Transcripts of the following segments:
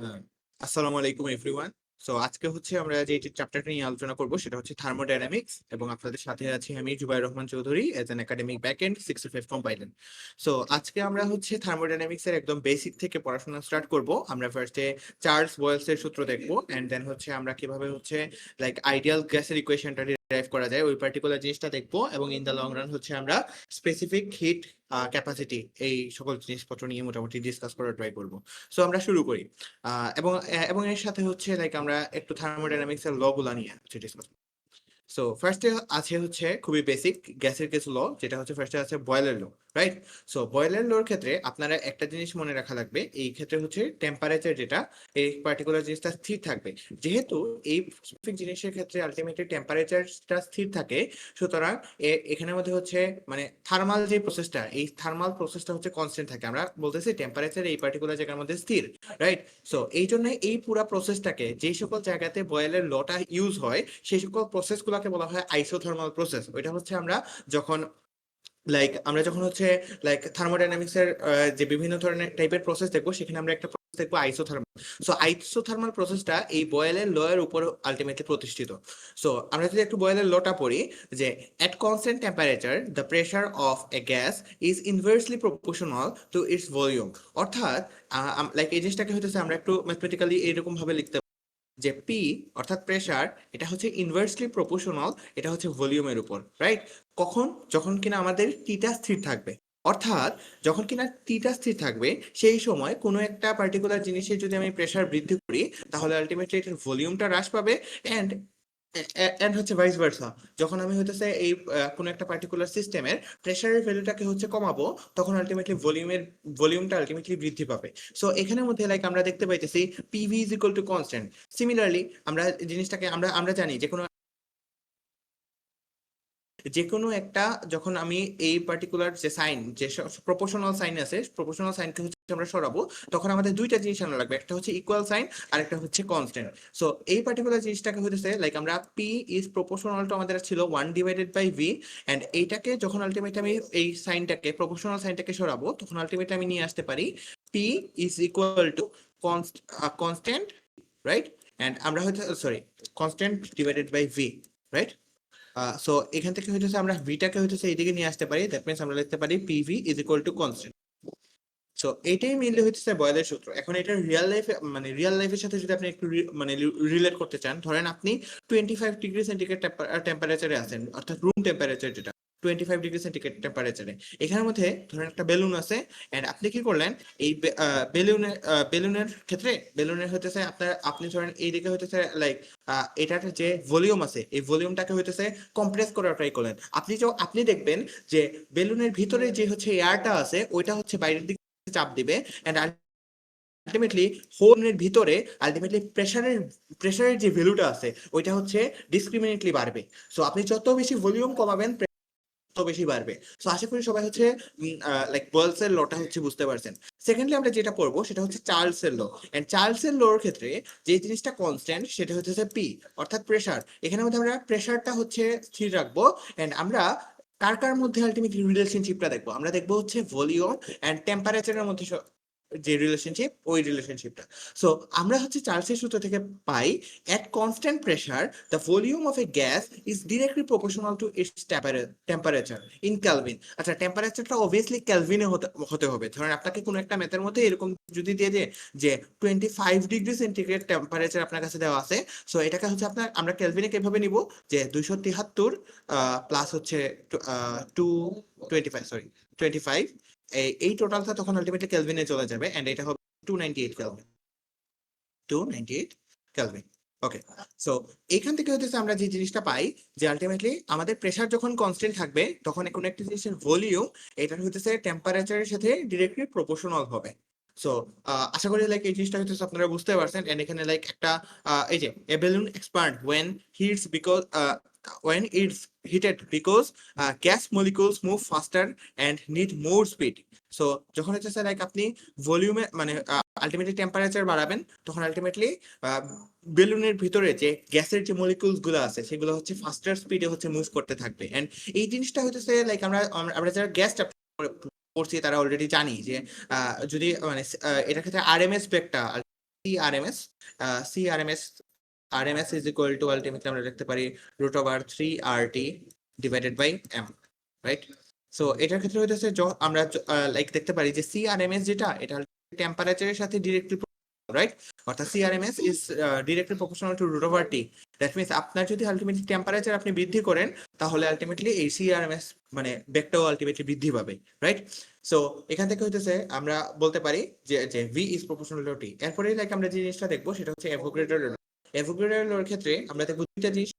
হ্যাঁ, আসসালামু আলাইকুম এভরিওয়ান। সো আজকে হচ্ছে আমরা যে চ্যাপ্টারটা নিয়ে আলোচনা করব সেটা হচ্ছে থার্মোডাইনামিক্স, এবং আপনাদের সাথে আছি আমি Zubair Rahman Chowdhury as an academic backend 65 compliant. So আজকে আমরা হচ্ছে থার্মোডাইনামিক্স এর একদম বেসিক থেকে পড়াশোনা স্টার্ট করব। আমরা ফার্স্টে চার্লস বয়েলস এর সূত্র দেখব, এন্ড দেন হচ্ছে আমরা কিভাবে হচ্ছে লাইক আইডিয়াল গ্যাসের ইকুয়েশনটা ডিরাইভ করা যায় ওই পার্টিকুলার জিনিসটা দেখবো, এবং ইন দ্য লং রান হচ্ছে আমরা স্পেসিফিক হিট ক্যাপাসিটি এই সকল জিনিসপত্র নিয়ে মোটামুটি ডিসকাস করার ট্রাই করব। সো আমরা শুরু করি। এবং এর সাথে হচ্ছে লাইক আমরা একটু থার্মোডাইনামিক্স এর ল গুলা নিয়ে হচ্ছে ডিসকাস। সো ফার্স্টে আছে হচ্ছে খুবই বেসিক গ্যাসের কিছু ল, যেটা হচ্ছে ফার্স্টে আছে বয়লার ল, রাইট? সো বয়লার লোর ক্ষেত্রে আপনারা একটা জিনিস মনে রাখা লাগবে, এই ক্ষেত্রে হচ্ছে টেম্পারেচার যেটা, এই পার্টিকুলার জিনিসটা স্থির থাকবে। যেহেতু এই স্পেসিফিক জিনিসের ক্ষেত্রে আলটিমেটলি টেম্পারেচারটা স্থির থাকে, সুতরাং এখানের মধ্যে হচ্ছে মানে থার্মাল যে প্রসেসটা, এই থার্মাল প্রসেসটা হচ্ছে কনস্ট্যান্ট থাকে। আমরা বলতেছি টেম্পারেচার এই পার্টিকুলার জায়গার মধ্যে স্থির, রাইট? সো এই জন্য এই পুরো প্রসেসটাকে যে সকল জায়গাতে বয়েলের লটা ইউজ হয় সেই সকল প্রসেস গুলাকে বলা হয় আইসোথার্মাল প্রসেস। ওইটা হচ্ছে আমরা যখন যখন হচ্ছে থার্মোডাইনামিক্স এর যে বিভিন্ন ধরনের টাইপের প্রসেস দেখবো, সেখানে আমরা একটা প্রসেস দেখবো আইসোথার্মাল। সো আইসোথার্মাল প্রসেসটা এই বয়েলের ল এর উপর আলটিমেটলি প্রতিষ্ঠিত। সো আমরা যদি একটু বয়েলের লটা পড়ি, যে at constant temperature the pressure of a gas is inversely proportional to its volume. অর্থাৎ এই জিনিসটাকে হচ্ছে আমরা একটু ম্যাথমেটিক্যালি এরকম ভাবে লিখতে যে পি অর্থাৎ প্রেসার, এটা হচ্ছে ইনভার্সলি প্রপোর্শনাল, এটা হচ্ছে ভলিউমের উপর, রাইট? কখন? যখন কিনা আমাদের টিটা স্থির থাকবে। অর্থাৎ যখন কিনা টিটা স্থির থাকবে সেই সময় কোনো একটা পার্টিকুলার জিনিসের যদি আমি প্রেসার বৃদ্ধি করি, তাহলে আলটিমেটলি এটার ভলিউমটা হ্রাস পাবে। এন্ড এন্ড হচ্ছে ভাইস ভার্সা, যখন আমি হইতেছে এই কোনো একটা পার্টিকুলার সিস্টেমের প্রেসারের ভ্যালুটাকে হচ্ছে কমাবো, তখন আলটিমেটলি ভলিউমটা আলটিমেটলি বৃদ্ধি পাবে। সো এখানের মধ্যে আমরা দেখতে পাইতেছি PV is equal to constant. Similarly আমরা জিনিসটাকে আমরা আমরা জানি যে কোনো একটা, যখন আমি এই পার্টিকুলার যে সাইন, যে প্রপোর্শনাল সাইন আছে, প্রপোর্শনাল সাইনকে হচ্ছে আমরা সরাবো, তখন আমাদের দুইটা জিনিস আনা লাগবে, একটা হচ্ছে ইকুয়াল সাইন আর একটা হচ্ছে কনস্ট্যান্ট। সো এই পার্টিকুলার জিনিসটাকে হইতেছে আমরা পি ইজ প্রপোর্শনাল টু আমাদের ছিল 1/v, এন্ড এইটাকে যখন আলটিমেটলি আমি এই সাইনটাকে প্রপোর্শনাল সাইনটাকে সরাবো, তখন আলটিমেটলি আমি নিয়ে আসতে পারি P is equal to constant, right? And আমরা হয়তো sorry, constant divided by V, right? So এখান থেকে হইতেছে আমরা ভিটাকে হইতেছে এইদিকে নিয়ে আসতে পারি, দ্যাট মিন্স আমরা লিখতে পারি PV is equal to constant. So এটাই মেইনলি হচ্ছে বয়েলের সূত্র। এখন এটা রিয়েল লাইফের সাথে যদি আপনি একটু রিলেট করতে চান, ধরেন আপনি 25 ডিগ্রি সেন্টিগ্রেড টেম্পারেচারে আছেন, অর্থাৎ রুম টেম্পারেচার যেটা 25 ডিগ্রি সেন্টিগ্রেড টেম্পারেচারে। এখানের মধ্যে ধরেন একটা বেলুন আছে, এন্ড আপনি কি করলেন, এই বেলুনের ক্ষেত্রে বেলুনের হইতেছে আপনি ধরেন এইদিকে হইতেছে এটার যে ভলিউম আছে, এই ভলিউমটাকে হইতেছে কম্প্রেস করার ট্রাই করলেন। আপনি দেখবেন যে বেলুনের ভিতরে যে হচ্ছে এয়ারটা আছে ওইটা হচ্ছে বাইরের দিকে চাপ দিবে, এন্ড আলটিমেটলি হোলের ভিতরে আলটিমেটলি প্রেসারের যে ভ্যালুটা আছে ওইটা হচ্ছে ডিসক্রিমিনেটলি বাড়বে। সো আপনি যত বেশি ভলিউম কমাবেন তত বেশি বাড়বে। সো আশা করি সবাই হচ্ছে বয়েলস এর লটা হচ্ছে বুঝতে পারছেন। সেকেন্ডলি আমরা যেটা পড়বো সেটা হচ্ছে চার্লস এর ল। এন্ড চার্লস এর লর ক্ষেত্রে যে জিনিসটা কনস্ট্যান্ট সেটা হচ্ছে পি অর্থাৎ প্রেসার। এখানে মধ্যে আমরা প্রেসারটা হচ্ছে স্থির রাখবো, এন্ড আমরা কার কার মধ্যে আলটিমেটলি রিলেশনশিপটা দেখবো, আমরা দেখবো হচ্ছে ভলিউম এন্ড টেম্পারেচারের মধ্যে যে রিলেশনশিপ, ওই রিলেশনশিপটা। সো আমরা হচ্ছে চার্লসের সূত্র থেকে পাই at constant pressure the volume of a gas is directly proportional to its temperature in Kelvin। আচ্ছা, টেম্পারেচারটা অবভিয়াসলি কেলভিনে হতে হতে হবে। ধরেন আপনাকে কোনো একটা ম্যাথের মধ্যে এরকম যদি দিয়ে দেয় যে 25 ডিগ্রি সেন্টিগ্রেড টেম্পারেচার আপনার কাছে দেওয়া আছে, সো এটাকে হচ্ছে আমরা কেলভিনে কিভাবে নিব, যে 273 প্লাস হচ্ছে 25 এই টোটালটা তখন আলটিমেটলি কেলভিনে চলে যাবে, এন্ড এটা হবে 298 কেলভিন। 298 কেলভিন। ওকে। সো এখান থেকে হচ্ছে আমরা যে জিনিসটা পাই, যে আলটিমেটলি আমাদের প্রেসার যখন কনস্ট্যান্ট থাকবে তখন কোনো একটা জিনিসের ভলিউম এটা হচ্ছে টেম্পারেচারের সাথে ডিরেক্টলি প্রপোর্শনাল হবে। সো আশা করি এই জিনিসটা হচ্ছে আপনারা বুঝতে পারছেন। এন্ড এখানে একটা এই যে a balloon expand when it's heated because gas molecules move faster and need more speed। So যখন হচ্ছে আপনি ভলিউমে আলটিমেটলি টেম্পারেচার বাড়াবেন, তখন আলটিমেটলি বেলুনের ভিতরে যে গ্যাসের যে মলিকুলস গুলো আছে সেগুলো হচ্ছে ফাস্টার স্পিডে হচ্ছে মুভ করতে থাকবে। এন্ড এই জিনিসটা হচ্ছে আমরা যারা গ্যাস পড়ছি তারা অলরেডি জানি যে যদি এটার ক্ষেত্রে RMS বেগটা CRMS, CRMS RMS is equal to ultimately আমরা লিখতে পারি √3RT divided by M, right? So এটার ক্ষেত্রে হইতেছে আমরা লাইক দেখতে পারি যে CRMS যেটা এটা টেম্পারেচারের সাথে ডিরেক্টলি, রাইট? অর্থাৎ CRMS is directly proportional to √T. That means আপনার যদি আলটিমেটলি টেম্পারেচার আপনি বৃদ্ধি করেন তাহলে আলটিমেটলি এই CRMS মানে বেগটাও আলটিমেটলি বৃদ্ধি পাবে, রাইট? সো এখান থেকে হইতেছে আমরা বলতে পারি যে যে V is proportional to T। এরপরে লাইক আমরা যে জিনিসটা দেখবো সেটা হচ্ছে অ্যাভোগাড্রো ল। অ্যাভোগাড্রো লর ক্ষেত্রে আমরা দেখবো দুইটা জিনিস,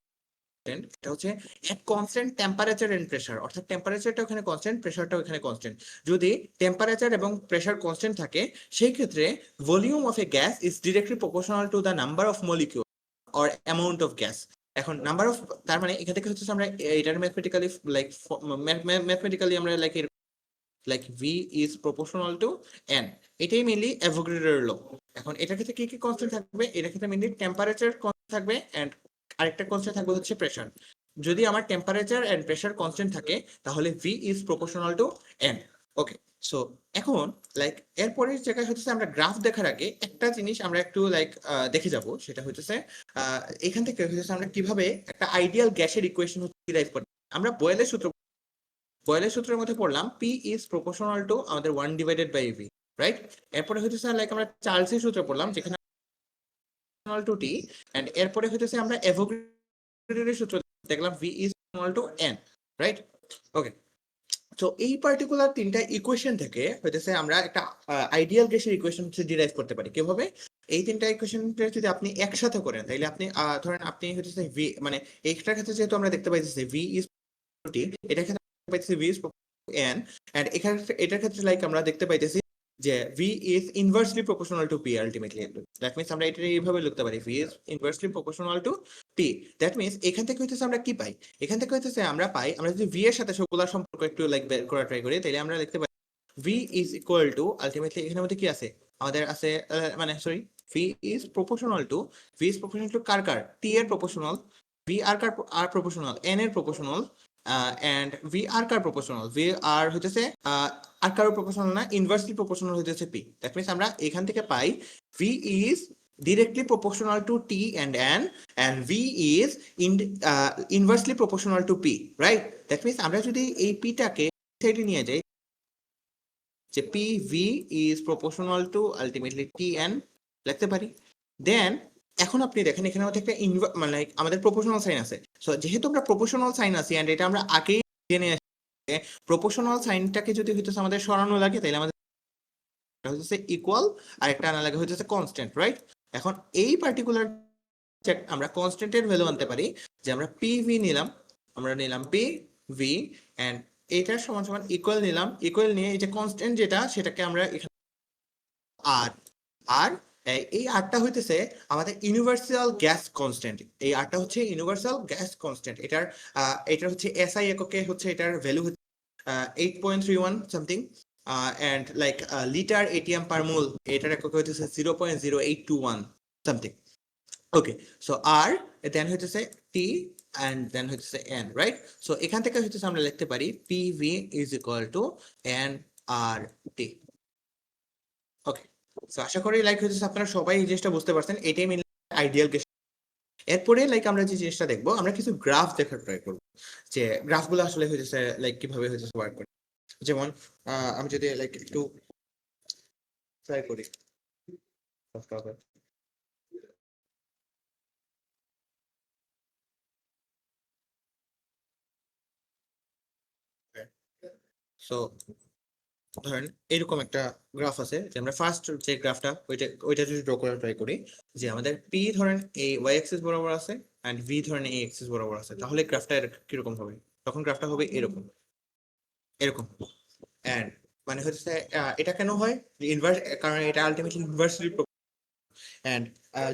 এটা হচ্ছে এক কনস্ট্যান্ট টেম্পারেচার এন্ড প্রেসার, অর্থাৎ টেম্পারেচারটা ওখানে কনস্ট্যান্ট, প্রেসারটাও এখানে কনস্ট্যান্ট। যদি টেম্পারেচার এবং প্রেসার কনস্ট্যান্ট থাকে সেই ক্ষেত্রে volume of a gas is directly proportional to the number of molecule or amount of gas. এখন নাম্বার অফ, তার মানে এখান থেকে হচ্ছে আমরা এটার ম্যাথমেটিক্যালি লাইক ম্যাথমেটিক্যালি আমরা like V is proportional to N, এটাই মেইনলি অ্যাভোগাড্রোর ল। এখন এটার ক্ষেত্রে কি কি কনস্ট্যান্ট থাকবে? এটার ক্ষেত্রে মেইনলি টেম্পারেচার কনস্ট্যান্ট থাকবে এন্ড আরেকটা কনস্ট্যান্ট থাকবে হচ্ছে প্রেসার। যদি আমার টেম্পারেচার এন্ড প্রেসার কনস্ট্যান্ট থাকে তাহলে V is proportional to N। Okay, so এখন লাইক এরপরের জায়গায় হচ্ছে আমরা গ্রাফ দেখার আগে একটা জিনিস আমরা একটু লাইক দেখে যাব, সেটা হচ্ছে এখান থেকে হচ্ছে আমরা কিভাবে একটা আইডিয়াল গ্যাসের ইকুয়েশন ডিরাইভ করব। আমরা বয়েলের সূত্রের মধ্যে পড়লাম P is proportional to আমাদের 1 divided by V, রাইট? এরপরে হচ্ছে লাইক আমরা চার্লসের সূত্র পড়লাম যেখানে proportional to T, এন্ড এরপরে হচ্ছে আমরা অ্যাভোগাড্রোর সূত্র দেখলাম V is proportional to N, right? Okay, তো এই পার্টিকুলার তিনটা ইকুয়েশন থেকে হইতেছে আমরা একটা আইডিয়াল গ্যাসের ইকুয়েশন ডিরাইভ করতে পারি কিভাবে? এই তিনটা ইকুয়েশনটা যদি আপনি একসাথে করেন তাহলে আপনি ধরেন আপনি হচ্ছে V মানে এইটার ক্ষেত্রে যেহেতু আমরা দেখতে পাইতেছি V is T, এটা ক্ষেত্রে পাইতেছি V is N, এন্ড এখানে এটার ক্ষেত্রে লাইক আমরা দেখতে পাইতেছি যে V is inversely proportional to P ultimately। That means আমরা এটা এইভাবে লিখতে পারি V is inversely proportional to T। That means এখান থেকে হইতেছে আমরা কি পাই? এখান থেকে হইতেছে আমরা পাই, আমরা যদি V এর সাথে সবগুলা সম্পর্ক একটু লাইক বের করা ট্রাই করি তাহলে আমরা লিখতে পারি V is equal to ultimately এখানের মধ্যে কি আছে আমাদের আছে মানে sorry V is proportional to কার কার? T এর প্রপোর্শনাল, V আর প্রপোর্শনাল, N এর প্রপোর্শনাল, and V আর কার প্রপোর্শনাল? V আর হইতেছে আর কারো প্রপোর্শনাল না, ইনভার্সলি প্রপোর্শনাল হইতেছে P। দ্যাট মিন্স আমরা এখান থেকে পাই V is directly proportional to T and N, and V is inversely proportional to P, right? That means আমরা যদি এই P টাকে সাইডে নিয়ে যাই যে PV is proportional to ultimately TN লিখতে পারি। দেন এখন আপনি দেখেন এখানে আমাদের একটা মানে আমাদের প্রপোর্শনাল সাইন আছে। সো যেহেতু আমরা প্রপোর্শনাল সাইন আছি এন্ড এটা আমরা আগেই জেনে আসি, প্রপোর্শনাল সাইনটাকে যদি হইতেছে আমাদের সরানো লাগে তাহলে আমাদের হচ্ছে ইকুয়াল আর একটা আনা লাগে হচ্ছে কনস্ট্যান্ট, রাইট? এখন এই পার্টিকুলার আমরা কনস্ট্যান্টের ভ্যালু আনতে পারি যে আমরা PV নিলাম, আমরা নিলাম PV এন্ড এটার সমান সমান ইকুয়াল নিলাম, ইকুয়াল নিয়ে এই যে কনস্ট্যান্ট যেটা সেটাকে আমরা এখানে আর আর এই আরটা হইতেছে আমাদের ইউনিভার্সাল গ্যাস কনস্ট্যান্ট। এই আরটা হচ্ছে ইউনিভার্সাল গ্যাস কনস্ট্যান্ট। এটার হচ্ছে SI এককে হচ্ছে এটার ভ্যালু হচ্ছে 8.31 something, and like litre ATM per mole এটার একক হইতেছে 0.0821 সামথিং। ওকে, সো আর দেন হইতেছে T and then হইতেছে N, রাইট? সো এখান থেকে হইতেছে আমরা লিখতে পারি PV is equal to NRT। Okay, so আশা করি লাইক হইতেছে আপনারা সবাই এই জিনিসটা বুঝতে পারছেন, এটাই মেইন আইডিয়াল গ্যাস। এরপরে লাইক আমরা যে জিনিসটা দেখবো আমরা কিছু গ্রাফ দেখার ট্রাই করবো যে গ্রাফগুলো আসলে হইতেছে লাইক কিভাবে হইতেছে ওয়ার্ক করে। যেমন আমি যদি লাইক একটু ট্রাই করি সো ধরেন এরকম একটা গ্রাফ আছে যে আমরা ফার্স্ট যে গ্রাফটা ওইটা যদি ড্র করার ট্রাই করি যে আমাদের P ধরেন এই y অ্যাক্সিস বরাবর আছে এন্ড V ধরেন এই অ্যাক্সিস বরাবর আছে, তাহলে গ্রাফটা কিরকম হবে? তখন গ্রাফটা হবে এরকম এরকম। এন্ড মানে হচ্ছে এটা কেন হয়? ইনভার্স, কারণ এটা আলটিমেটলি ইনভার্সলি। এন্ড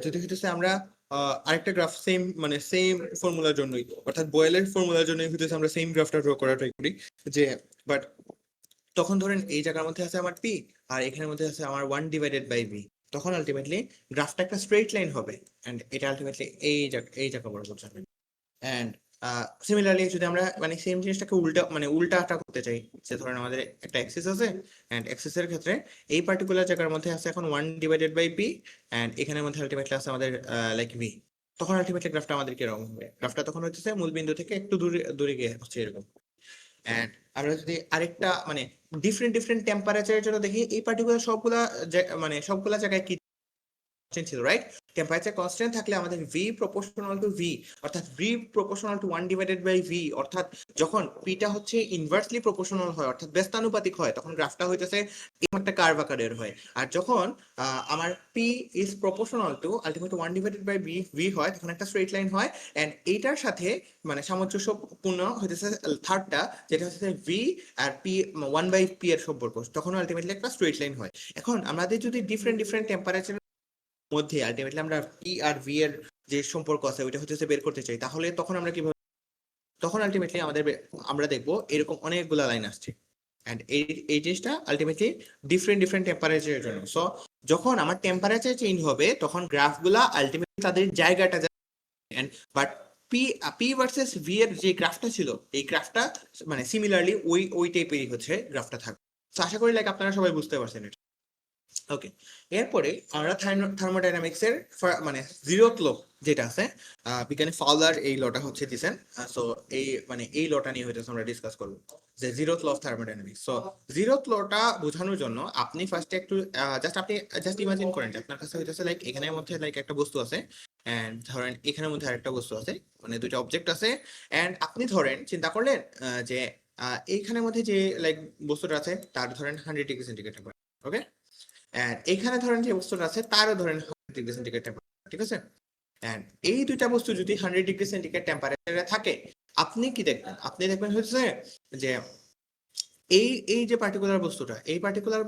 যদি হচ্ছে আমরা আরেকটা গ্রাফ সেম মানে সেম ফর্মুলার জন্যই, অর্থাৎ বয়েলের ফর্মুলার জন্যই হচ্ছে আমরা সেম গ্রাফটা ড্র করার ট্রাই করি যে বাট তখন ধরেন এই জায়গার মধ্যে আছে আমার P আর এখানের মধ্যে আছে আমার 1 ডিভাইডেড বাই V, তখন আলটিমেটলি গ্রাফটা একটা স্ট্রেট লাইন হবে এন্ড এটা আলটিমেটলি এই জায়গা বরাবর যাবে। এন্ড সিমিলারলি যদি আমরা মানে সেম জিনিসটাকে উল্টাটা করতে চাই, যে ধরেন আমাদের একটা অ্যাক্সিস আছে, এন্ড অ্যাক্সিসের ক্ষেত্রে এই পার্টিকুলার জায়গার মধ্যে আছে এখন 1/p, এন্ড এখানের মধ্যে আলটিমেটলি আছে আমাদের লাইক v। তখন আলটিমেটলি গ্রাফটা আমাদের কিরকম হবে? গ্রাফটা তখন হচ্ছে মূল বিন্দু থেকে একটু দূরে দূরে গিয়ে হচ্ছে এরকম। এন্ড আমরা যদি আরেকটা মানে ডিফারেন্ট ডিফারেন্ট টেম্পারেচারের জন্য দেখি, এই পার্টিকুলার মানে সবগুলা জায়গায় কি কনস্ট্যান্ট ছিল, রাইট? টেম্পারেচার কনস্ট্যান্ট থাকলে আমাদের v প্রপোর্শনাল টু v, অর্থাৎ v প্রপোর্শনাল টু 1/v, অর্থাৎ যখন p টা হচ্ছে ইনভার্সলি প্রপোর্শনাল হয় অর্থাৎ ব্যস্তানুপাতিক হয়, তখন গ্রাফটা হইতেছে এরকম একটা কার্ভ আকারের হয়। আর যখন আমার p is proportional two ultimately 1/v হয়, তখন একটা স্ট্রেট লাইন হয়। এন্ড এইটার সাথে মানে সামঞ্জস্যপূর্ণ হইতেছে থার্ডটা, যেটা হচ্ছে v আর p 1/p এর সম্পর্ক, তখন আলটিমেটলি একটা স্ট্রেট লাইন হয়। এখন আমাদের যদি ডিফারেন্ট ডিফারেন্ট টেম্পারেচার মধ্যে আলটিমেটলি আমরা পি আর ভি এর যে সম্পর্ক আছে ওইটা হচ্ছে বের করতে চাই, তাহলে তখন আমরা কিভাবে, তখন আলটিমেটলি আমরা দেখবো এরকম অনেকগুলা লাইন আসছে। এন্ড এই জিনিসটা আলটিমেটলি ডিফারেন্ট ডিফারেন্ট টেম্পারেচারের জন্য। সো যখন আমার টেম্পারেচার চেঞ্জ হবে তখন গ্রাফগুলা আলটিমেটলি তাদের জায়গাটা, but P P versus V এর যে গ্রাফটা ছিল, এই গ্রাফটা মানে সিমিলারলি ওই টাইপেরই হচ্ছে গ্রাফটা থাকবে। তো আশা করি লাইক আপনারা সবাই বুঝতে পারছেন এটা। ওকে, এরপরে আমরা থার্মোডাইনামিক্স এর মানে জিরোথ ল যেটা আছে, বিজ্ঞানী ফাউলার এই লটা হচ্ছে দিছেন। সো এই লটা নিয়ে হয়তো আমরা ডিসকাস করব, যে zeroth law of thermodynamics. So zeroth লটা বোঝানোর জন্য আপনি ফার্স্টে একটু জাস্ট ইমাজিন করেন যে আপনার কাছে হইতেছে লাইক এখানের মধ্যে লাইক একটা বস্তু আছে, এন্ড ধরেন এখানের মধ্যে আরেকটা বস্তু আছে, মানে দুইটা অবজেক্ট আছে। এন্ড আপনি ধরেন চিন্তা করলেন যে এইখানের মধ্যে যে লাইক বস্তুটা আছে তার ধরেন 100 ডিগ্রি সেন্টিগ্রেড। ওকে, এখানে ধরেন যে বস্তুটা আছে তারও ধরেন 100 ডিগ্রি সেন্টিগ্রেড টেম্পারেচার, ঠিক আছে? এন্ড এই দুইটা বস্তু যদি 100 ডিগ্রি সেন্টিগ্রেড টেম্পারেচারে থাকে, আপনি কি দেখবেন? আপনি দেখবেন হচ্ছে যে এই এই যে পার্টিকুলার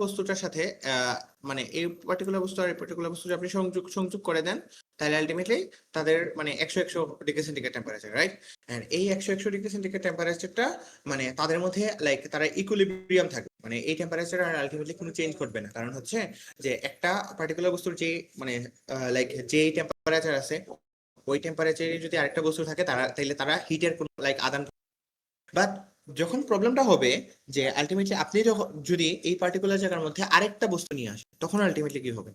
বস্তুটার সাথে মানে এই পার্টিকুলার বস্তু আর এই পার্টিকুলার বস্তু আপনি সংযোগ করে দেন, তাহলে আলটিমেটলি তাদের মানে 100 degree centigrade temperature, right? And এই 100 ডিগ্রি সেন্টিগ্রেড টেম্পারেচারটা মানে তাদের মধ্যে লাইক তারা ইকুইলিব্রিয়াম থাকে, মানে এই টেম্পারেচার আর আলটিমেটলি কোনো চেঞ্জ করবে না। কারণ হচ্ছে যে একটা পার্টিকুলার বস্তুর যে মানে লাইক যে টেম্পারেচার আছে, ওই টেম্পারেচারে যদি আরেকটা বস্তু থাকে তাহলে তারা হিটের কোনো লাইক আদান। বাট যখন প্রবলেমটা হবে যে আলটিমেটলি আপনি যদি এই পার্টিকুলার জায়গার মধ্যে আরেকটা বস্তু নিয়ে আসেন, তখন আলটিমেটলি কি হবে?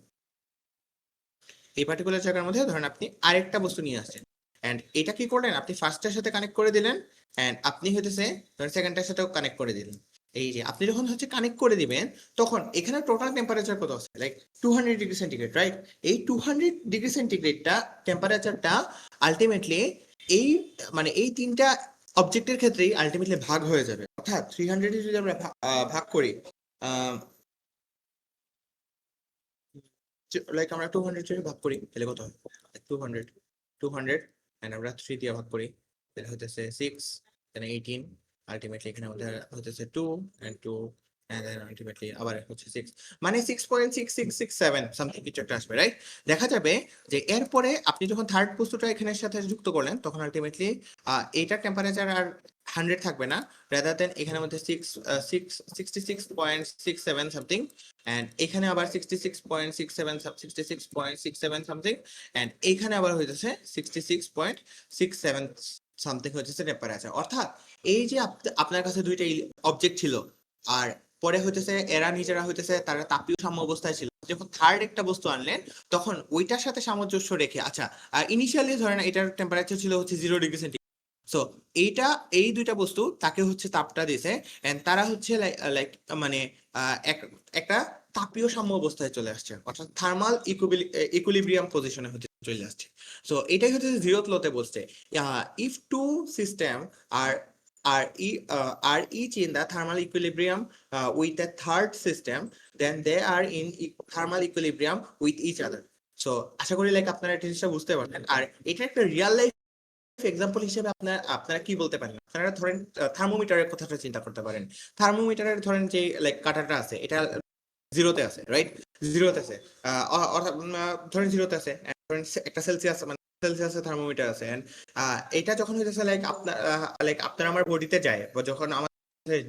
এই পার্টিকুলার জায়গার মধ্যে ধরেন আপনি আরেকটা বস্তু নিয়ে আসছেন, এন্ড এটা কি করলেন, আপনি ফার্স্টের সাথে কানেক্ট করে দিলেন, এন্ড আপনি হইতেছে ধরেন সেকেন্ডটার সাথেও কানেক্ট করে দিলেন। এই যে আপনি যখন হচ্ছে কানেক্ট করে দিবেন, তখন এখানে টোটাল টেম্পারেচার কত আছে? Like 200 degree centigrade, right? এই 200 ডিগ্রি সেন্টিগ্রেডটা টেম্পারেচারটা আলটিমেটলি এই মানে এই তিনটা অবজেক্টের ক্ষেত্রেই আলটিমেটলি ভাগ হয়ে যাবে। অর্থাৎ 300 যদি আমরা ভাগ করি, লাইক আমরা 200 যদি ভাগ করি তাহলে কত হয়? 200 এন্ড আমরা 3 দিয়ে ভাগ করি তাহলে হইতেছে 6, দেন 18, আলটিমেটলি এখানে আমাদের হইতেছে 2 এন্ড 2, এন্ড দেন আলটিমেটলি আবার হচ্ছে 6, মানে 6.6667 সামথিং কিছু একটা আসবে, রাইট? দেখা যাবে যে এরপরে আপনি যখন থার্ড বস্তুটা এখানের সাথে যুক্ত করলেন, তখন আলটিমেটলি এইটার টেম্পারেচার আর 100 থাকবে না, রাদার দেন এখানের মধ্যে 66.67 সামথিং, এন্ড এখানে আবার 66.67 সামথিং, এন্ড এখানে আবার হইতেছে 66.67 সামথিং হইতেছে টেম্পারেচার। অর্থাৎ এই যে আপনার কাছে দুইটা অবজেক্ট ছিল, আর পরে হইতেছে এরা নিজেরা হইতেছে তারা তাপীয় সাম্য অবস্থায় ছিল, যখন থার্ড একটা বস্তু আনলেন তখন ওইটার সাথে সামঞ্জস্য রেখে, আচ্ছা আর ইনিশিয়ালি ধরেন এটার টেম্পারেচার ছিল হচ্ছে 0 ডিগ্রি সেন্টিগ্রেড। সো এই দুইটা বস্তু তাকে হচ্ছে তাপটা দিয়েছে, এন্ড তারা হচ্ছে লাইক মানে একটা তাপীয় সাম্য অবস্থায় চলে আসছে, অর্থাৎ থার্মাল ইকুইলিব্রিয়াম পজিশনে হচ্ছে চলে আসছে। সো এটাই হচ্ছে জিরোথ লতে বলছে, ইফ টু সিস্টেম আর are each in the thermal equilibrium with the third system, then they are in thermal equilibrium with each other. So আশা করি লাইক আপনারা এই জিনিসটা বুঝতে পারবেন। আর এটা একটা রিয়েল লাইফ এক্সাম্পল হিসেবে আপনারা কি বলতে পারেন? আপনারা ধরেন থার্মোমিটারের কথাটা চিন্তা করতে পারেন। থার্মোমিটারের ধরেন যে লাইক কাঁটাটা আছে, এটা জিরোতে আছে, রাইট? জিরোতে আছে, অর্থাৎ ধরেন জিরোতে আছে, ধরেন একটা সেলসিয়াস মানে সেলসিয়াসে থার্মোমিটার আছে, এন্ড এটা যখন হইতেছে লাইক আপনার আমার বডিতে যায়, বা যখন আমাদের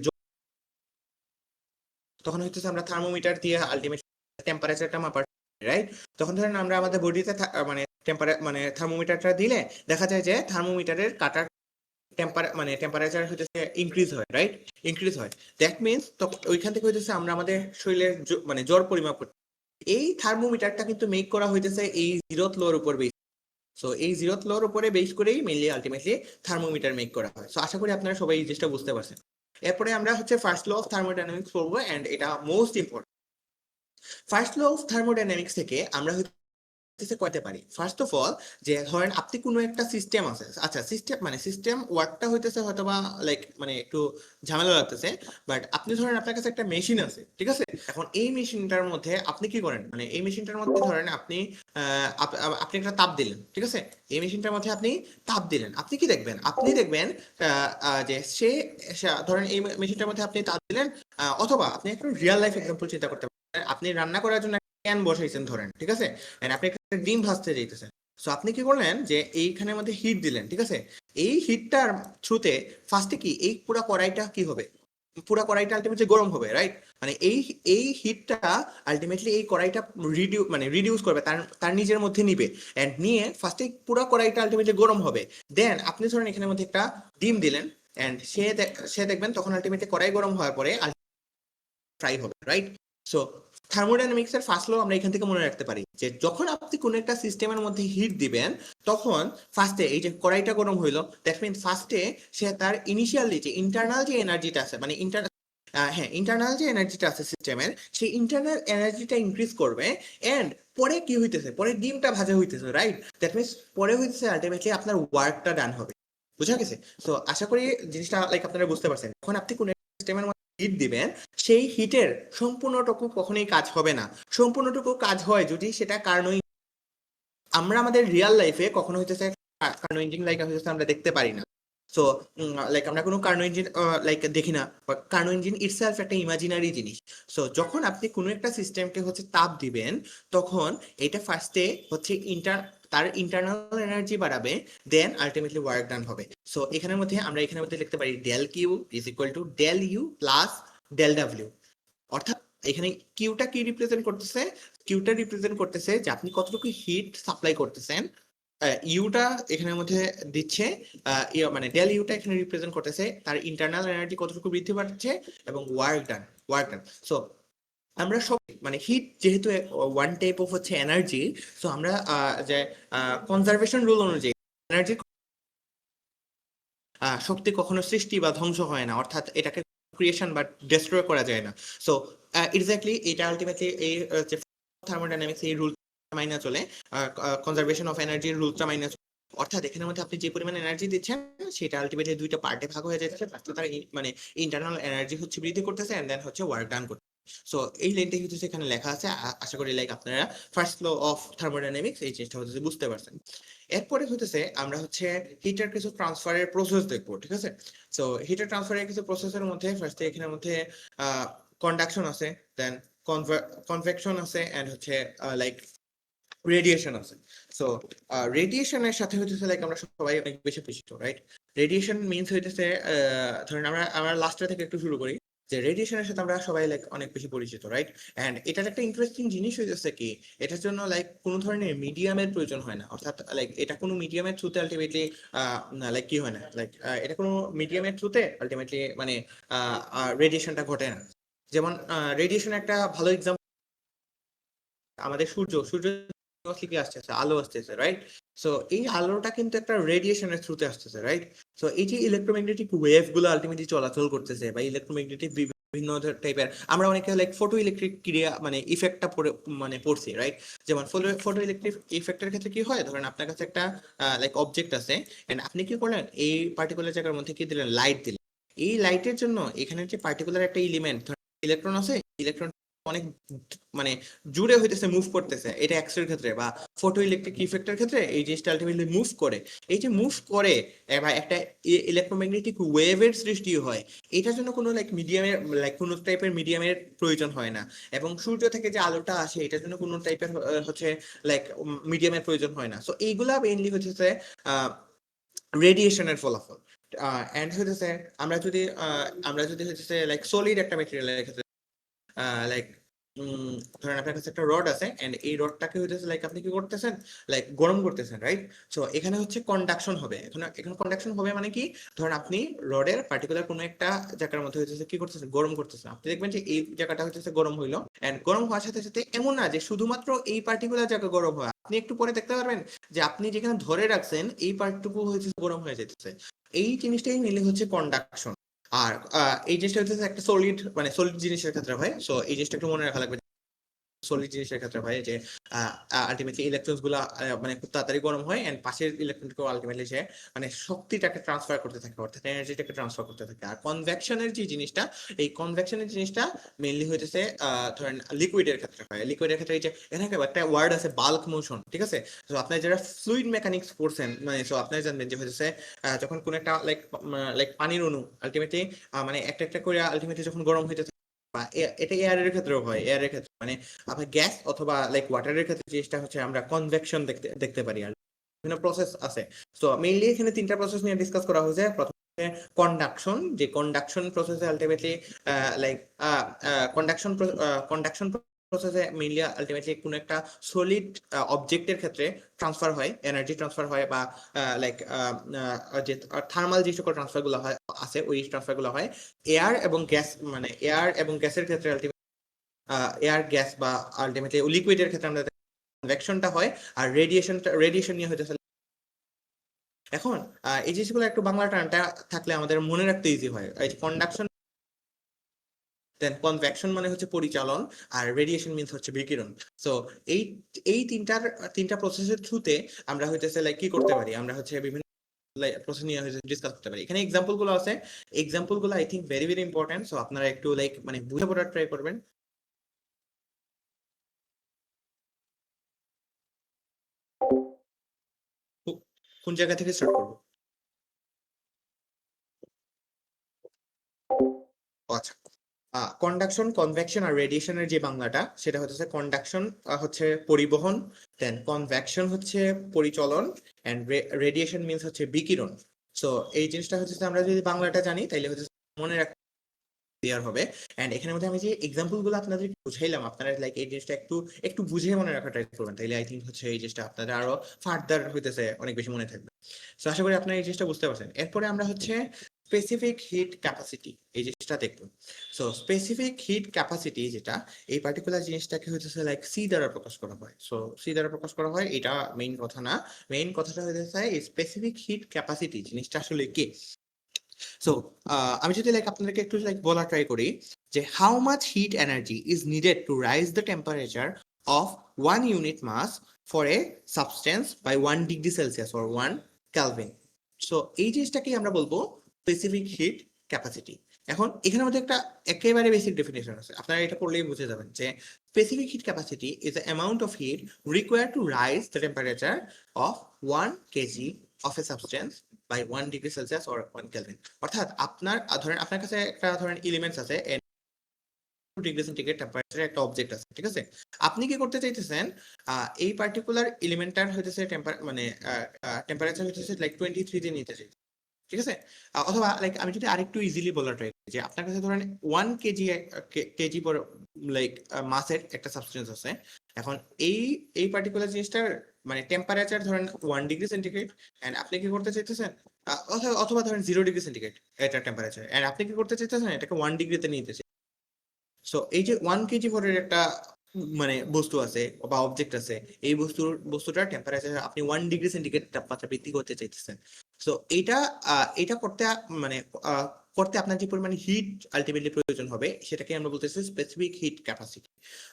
তখন হইতেছে আমরা থার্মোমিটার দিয়ে আলটিমেট টেম্পারেচারটা মাপার, রাইট? তখন ধরেন আমরা আমাদের বডিতে মানে থার্মোমিটারটা দিলে দেখা যায় যে থার্মোমিটারের কাটার টেম্পারেচার হইতেছে ইনক্রিজ হয়, রাইট? ইনক্রিজ হয়, দ্যাট মিনস তখন ওইখান থেকে হইতেছে আমরা আমাদের শরীরের মানে জ্বর পরিমাপ করতে। এই থার্মোমিটারটা কিন্তু মেক করা হইতেছে এই জিরোথ লোর উপর বেস। সো এই জিরোথ লোর উপরে বেস করেই মেইনলি আলটিমেটলি থার্মোমিটার মেক করা হয়। সো আশা করি আপনারা সবাই এই জিনিসটা বুঝতে পারছেন। এরপরে আমরা হচ্ছে ফার্স্ট ল অফ থার্মোডাইনামিক্স পড়বো, এন্ড এটা most important. First law of thermodynamics থেকে আমরা করতে পারি ফার্স্ট অফ অল, যে ধরেন আপনি কোনো একটা সিস্টেম আছে, আচ্ছা সিস্টেম ওয়ার্কটা হইতেছে হয়তো বা লাইক মানে একটু ঝামেলা লাগতেছে, বাট আপনি ধরেন আপনার কাছে একটা মেশিন আছে, ঠিক আছে? এখন এই মেশিনটার মধ্যে আপনি কি করেন, মানে এই মেশিনটার মধ্যে ধরেন আপনি আপনি একটা তাপ দিলেন, ঠিক আছে? এই মেশিনটার মধ্যে আপনি তাপ দিলেন, আপনি কি দেখবেন? আপনি দেখবেন যে ধরেন এই মেশিনটার মধ্যে আপনি তাপ দিলেন, অথবা আপনি একটা রিয়েল লাইফ এক্সাম্পল চিন্তা করতে পারেন। আপনি রান্না করার জন্য প্যান বসাইছেন ধরেন, ঠিক আছে? আপনি ডিম ভাজতে যাইতেছেন। সো আপনি কি করলেন যে এইখানের মধ্যে হিট দিলেন, ঠিক আছে? এই হিটটার থ্রুতে ফার্স্টে কি এই পুরা কড়াইটা কি হবে? পুরা কড়াইটা আলটিমেটলি গরম হবে, রাইট? মানে এই হিটটা আলটিমেটলি এই কড়াইটা রিডিউস করবে, তার তার নিজের মধ্যে নিবে, এন্ড নিয়ে ফার্স্টে পুরা কড়াইটা আলটিমেটলি গরম হবে। দেন আপনি ধরেন এখানের মধ্যে একটা ডিম দিলেন, এন্ড সে দেখবেন তখন আলটিমেটলি কড়াই গরম হওয়ার পরে ফ্রাই হবে, রাইট? সো থার্মোডাইনামিক্স এর ফার্স্ট ল আমরা এখান থেকে মনে রাখতে পারি যে যখন আপনি কোনো একটা সিস্টেমের মধ্যে হিট দিবেন, তখন ফার্স্টে এই যে কড়াইটা গরম হইলো, দ্যাট মিন ফার্স্টে সে তার ইনিশিয়ালি যে ইন্টারনাল যে এনার্জিটা আছে, মানে ইন্টারনাল যে এনার্জিটা আছে সিস্টেমের, সেই ইন্টারনাল এনার্জিটা ইনক্রিজ করবে। এন্ড পরে কি হইতেছে, পরে ডিমটা ভাজা হইতেছে, রাইট? দ্যাট মিনস পরে হইতেছে আলটিমেটলি আপনার ওয়ার্কটা ডান হবে। বুঝা গেছে? সো আশা করি জিনিসটা লাইক আপনারা বুঝতে পারছেন। যখন আপনি কোনো সিস্টেমের মধ্যে হিট দিবেন, সেই হিটের সম্পূর্ণটুকু কখনোই কাজ হবে না। সম্পূর্ণটুকু কাজ হয় যদি সেটা কার্নো, আমরা আমাদের রিয়েল লাইফে কখনো হইতেছে কার্নো ইঞ্জিন লাইক হইতেছে আমরা দেখতে পারি না। সো লাইক আমরা কোনো কার্নো ইঞ্জিন লাইক দেখি না, বাট কার্নো ইঞ্জিন ইটসেলফ একটা ইমাজিনারি জিনিস। সো যখন আপনি কোনো একটা সিস্টেমকে হচ্ছে তাপ দিবেন, তখন এটা ফার্স্টে হচ্ছে তার ইন্টারনাল এনার্জি বাড়াবে, দেন আলটিমেটলি ওয়ার্ক ডান হবে। সো এখানের মধ্যে লিখতে পারি del Q is equal to del U plus del W. অর্থাৎ এখানে কিউটা কি রিপ্রেজেন্ট করতেছে? কিউটা রিপ্রেজেন্ট করতেছে যে আপনি কতটুকু হিট সাপ্লাই করতেছেন। ইউটা এখানের মধ্যে দিচ্ছে, মানে ডেল ইউটা এখানে রিপ্রেজেন্ট করতেছে তার ইন্টারনাল এনার্জি কতটুকু বৃদ্ধি পাচ্ছে এবং ওয়ার্ক ডান। সো আমরা সব মানে হিট যেহেতু ওয়ান টাইপ অফ হচ্ছে এনার্জি, সো আমরা যে কনজারভেশন রুল অনুযায়ী এনার্জি শক্তি কখনো সৃষ্টি বা ধ্বংস হয় না, অর্থাৎ এটাকে ক্রিয়েশন বা ডেস্ট্রয় করা যায় না। সো এক্স্যাক্টলি এটা আলটিমেটলি এই যে থার্মোডাইনামিক্স এই রুল মাইনা চলে, কনজারভেশন অফ এনার্জির রুলটা মাইনা চলে। অর্থাৎ এখানের মধ্যে আপনি যে পরিমাণ এনার্জি দিচ্ছেন সেটা আলটিমেটলি দুইটা পার্টে ভাগ হয়ে যাচ্ছে। ফার্স্টে তার মানে ইন্টারনাল এনার্জি হচ্ছে বৃদ্ধি করতেছে, এন্ড দেন হচ্ছে ওয়ার্ক ডান করতেছে। সো এই লাইনটা কিন্তু এখানে লেখা আছে। আশা করি লাইক আপনারা ফার্স্ট ল অফ থার্মোডাইনামিক্স এই জিনিসটা হচ্ছে বুঝতে পারছেন। এরপরে হইতেছে আমরা হচ্ছে হিটার কিছু ট্রান্সফারের প্রসেস দেখবো, ঠিক আছে? সো হিটার ট্রান্সফারের কিছু প্রসেসের মধ্যে ফার্স্টে এখানের মধ্যে কন্ডাকশন আছে, দেন কনভেকশন আছে, এন্ড হচ্ছে লাইক রেডিয়েশন আছে। সো রেডিয়েশনের সাথে হইতেছে লাইক আমরা সবাই অনেক বেশি পরিচিত, রাইট? রেডিয়েশন মিনস হইতেছে ধরেন আমরা লাস্টটা থেকে একটু শুরু করি, যে রেডিয়েশনের সাথে আমরা সবাই লাইক অনেক বেশি পরিচিত, রাইট? এন্ড এটার একটা ইন্টারেস্টিং জিনিস হইতেছে কি, এটার জন্য লাইক কোনো ধরনের মিডিয়ামের প্রয়োজন হয় না, অর্থাৎ লাইক এটা কোনো মিডিয়ামের থ্রুতে আলটিমেটলি লাইক কি হয় না, লাইক এটা কোনো মিডিয়ামের থ্রুতে আলটিমেটলি মানে রেডিয়েশনটা ঘটে না। যেমন রেডিয়েশন একটা ভালো এক্সাম্পল আমাদের সূর্য থেকে আসতেছে, আলো আসতেছে, রাইট? সো এই আলোটা কিন্তু একটা রেডিয়েশনের থ্রুতে আসতেছে, রাইট? সো এই যে ইলেকট্রোম্যাগনেটিক ওয়েভ গুলো আলটিমেটলি চলাচল করতেছে, বা ইলেকট্রোম্যাগনেটিক বিভিন্ন টাইপের, আমরা অনেকে লাইক ফটো ইলেকট্রিক ক্রিয়া মানে ইফেক্টটা মানে পড়ছি, রাইট? যেমন ফটো ইলেকট্রিক ইফেক্টের ক্ষেত্রে কি হয়, ধরেন আপনার কাছে একটা লাইক অবজেক্ট আছে, এন্ড আপনি কি করলেন, এই পার্টিকুলার জায়গার মধ্যে কি দিলেন, লাইট দিলেন। এই লাইটের জন্য এখানে যে পার্টিকুলার একটা এলিমেন্ট ইলেকট্রন আছে, ইলেকট্রন অনেক মানে জুড়ে হইতেছে, মুভ করতেছে। এটা এক্স এর ক্ষেত্রে বা ফটো ইলেকট্রিক ইফেক্টের ক্ষেত্রে এই জিনিসটা আলটিমেটলি মুভ করে। এই যে মুভ করে বা একটা ইলেকট্রোম্যাগনেটিক ওয়েভের সৃষ্টি হয়, এটার জন্য কোনো লাইক মিডিয়ামের লাইক কোনো টাইপের মিডিয়ামের প্রয়োজন হয় না। এবং সূর্য থেকে যে আলোটা আসে এটার জন্য কোনো টাইপের হচ্ছে লাইক মিডিয়ামের প্রয়োজন হয় না। সো এইগুলা মেইনলি হচ্ছে রেডিয়েশনের ফলাফল। এন্ড হচ্ছে আমরা যদি হচ্ছে লাইক সলিড একটা মেটেরিয়ালের ক্ষেত্রে লাইক ধরেন আপনার কাছে একটা রড আছে এন্ড এই রডটাকে হইতেছে লাইক আপনি কি করতেছেন, লাইক গরম করতেছেন, রাইট? সো এখানে হচ্ছে কন্ডাকশন হবে। এখন কন্ডাকশন হবে মানে কি, ধরেন আপনি রডের পার্টিকুলার কোনো একটা জায়গার মধ্যে হইতেছে কি করতেছেন, গরম করতেছেন। আপনি দেখবেন যে এই জায়গাটা হইতেছে গরম হইলো, এন্ড গরম হওয়ার সাথে সাথে এমন না যে শুধুমাত্র এই পার্টিকুলার জায়গা গরম হয়, আপনি একটু পরে দেখতে পারবেন যে আপনি যেখানে ধরে রাখছেন এই পার্টটুকু হচ্ছে গরম হয়ে যেতেছে। এই জিনিসটাই মিলে হচ্ছে কন্ডাকশন। আর এই জিনিসটা হচ্ছে একটা সলিড, মানে সলিড জিনিসের ক্ষেত্রে হয়। সো এই জিনিসটা একটু মনে রাখা লাগবে সলিড জিনিসের ক্ষেত্রে হয় যে আলটিমেটলি ইলেকট্রনস গুলা মানে খুব তাড়াতাড়ি গরম হয় এন্ড পাশের ইলেকট্রনকে আলটিমেটলি সে মানে শক্তিটাকে ট্রান্সফার করতে থাকে, অর্থাৎ এনার্জিটাকে ট্রান্সফার করতে থাকে। আর কনভেকশনের যে জিনিসটা, এই কনভেকশনের জিনিসটা মেইনলি হইতেছে ধরেন লিকুইডের ক্ষেত্রে হয়। লিকুইডের ক্ষেত্রে এই যে এখানে একটা ওয়ার্ড আছে বাল্ক মোশন, ঠিক আছে? তো আপনার যারা ফ্লুইড মেকানিক্স পড়ছেন, মানে সো আপনারা জানবেন যে হইতেছে যখন কোন একটা লাইক লাইক পানির অণু আলটিমেটলি মানে একটা একটা করে আলটিমেটলি যখন গরম হইতে থাকে, বা এটা এয়ারের ক্ষেত্রেও হয়। এয়ারের ক্ষেত্রে মানে আপনার গ্যাস অথবা লাইক ওয়াটারের ক্ষেত্রে জিনিসটা হচ্ছে আমরা কনভেকশন দেখতে দেখতে পারি। আর বিভিন্ন প্রসেস আছে। তো মেইনলি এখানে তিনটা প্রসেস নিয়ে ডিসকাস করা হয়েছে। প্রথমে কন্ডাকশন, যে কন্ডাকশন প্রসেসে আলটিমেটলি লাইক কন্ডাকশন কন্ডাকশন প্রসেসে মেইনলি আলটিমেটলি কোনো একটা সলিড অবজেক্টের ক্ষেত্রে ট্রান্সফার হয়, এনার্জি ট্রান্সফার হয়, বা লাইক যে থার্মাল যে সকল ট্রান্সফার গুলো হয় আছে, ওই ট্রান্সফার গুলো হয় এয়ার এবং গ্যাস, মানে এয়ার এবং গ্যাসের ক্ষেত্রে এয়ার গ্যাস বা আলটিমেটলি লিকুইডের ক্ষেত্রে আমরা কনভেকশনটা হয়। আর রেডিয়েশন নিয়ে হইতেছে। এখন এই জিনিসগুলো একটু বাংলা টার্মটা থাকলে আমাদের মনে রাখতে ইজি হয়। এই যে কন্ডাকশন, দেন কনভেকশন মানে হচ্ছে পরিচালন, আর রেডিয়েশন মিন্স হচ্ছে বিকিরণ। সো এই এই তিনটা প্রসেসের থ্রুতে আমরা হইতেছে লাইক কি করতে পারি, আমরা হচ্ছে বিভিন্ন প্রসেস নিয়ে হচ্ছে ডিসকাস করতে পারি। এখানে এক্সাম্পল গুলো আছে, এক্সাম্পল গুলো I think very very important. So আপনারা একটু লাইক মানে বুঝে পড়ার ট্রাই করবেন। কোন জায়গা থেকে স্টার্ট করবো? আচ্ছা, কন্ডাকশন, কনভেকশন আর রেডিয়েশনের যে বাংলাটা, সেটা হচ্ছে কন্ডাকশন হচ্ছে পরিবহন, দেন কনভেকশন হচ্ছে পরিচলন, এন্ড রেডিয়েশন মিন্স হচ্ছে বিকিরণ। সো এই জিনিসটা হচ্ছে আমরা যদি বাংলাটা জানি তাইলে হচ্ছে মনে রাখতে ক্লিয়ার হবে। এন্ড এখানের মধ্যে আমি যে এক্সাম্পল গুলো আপনাদের বুঝাইলাম, আপনারা লাইক এই জিনিসটা একটু একটু বুঝে মনে রাখা ট্রাই করবেন, তাইলে আই থিঙ্ক হচ্ছে এই জিনিসটা আপনাদের আরো ফার্দার হইতেছে অনেক বেশি মনে থাকবে। তো আশা করি আপনারা এই জিনিসটা বুঝতে পারছেন। এরপরে আমরা হচ্ছে স্পেসিফিক হিট ক্যাপাসিটি এই জিনিসটা দেখবো। সো স্পেসিফিক হিট ক্যাপাসিটি যেটা, এই পার্টিকুলার জিনিসটাকে হচ্ছে লাইক সি দ্বারা প্রকাশ করা হয়। সো সি দ্বারা প্রকাশ করা হয়, এটা মেইন কথা না। মেইন কথাটা হচ্ছে এই স্পেসিফিক হিট ক্যাপাসিটি জিনিসটা আসলে কি। সো আমি যদি লাইক আপনাদেরকে একটু লাইক বলা ট্রাই করি যে how much heat energy is needed to raise the temperature of 1 unit mass for a substance by 1 degree Celsius or 1 kelvin. So এই জিনিসটাকে আমরা বলবো স্পেসিফিক হিট ক্যাপাসিটি। এখন এখানের মধ্যে একটা একেবারে বেসিক ডেফিনেশন আছে, আপনারা এটা পড়লেই বুঝে যাবেন যে specific heat capacity is the amount of heat required to raise the temperature of 1 kg of a substance by 1 degree Celsius or 1 kelvin. অর্থাৎ আপনার ধরেন আপনার কাছে একটা ধরেন এলিমেন্টস আছে, 2 ডিগ্রি সেন্টিগ্রেড টেম্পারেচারের একটা অবজেক্ট আছে, ঠিক আছে? আপনি কি করতে চাইতেছেন, এই পার্টিকুলার এলিমেন্টটার হইতেছে মানে টেম্পারেচার হইতেছে লাইক 23 দিয়ে নিতে চাই, ঠিক আছে? অথবা লাইক আমি যদি আরেকটু ইজিলি বলা ট্রাই করি যে আপনার কাছে ধরেন 1 কেজি কেজি পর লাইক মাসের একটা সাবস্টেন্স আছে। এখন এই এই পার্টিকুলার জিনিসটার মানে টেম্পারেচার ধরেন 1 ডিগ্রি সেন্টিগ্রেড, এন্ড আপনি কি করতে চাইতেছেন, অথবা ধরেন 0 ডিগ্রি সেন্টিগ্রেড এটা টেম্পারেচার, এন্ড আপনি কি করতে চাইতেছেন এটাকে 1 ডিগ্রিতে নিতে। সো এই যে 1 কেজি ভরের একটা মানে বস্তু আছে বা অবজেক্ট আছে, এই বস্তুটার টেম্পারেচার আপনি 1 ডিগ্রি সেন্টিগ্রেড তাপমাত্রা বৃদ্ধি করতে চাইতেছেন। সো এটা এটা করতে মানে করতে আপনার যে পরিমাণ হিট আলটিমেটলি প্রয়োজন হবে সেটাকে আমরা বলতেছি specific heat capacity.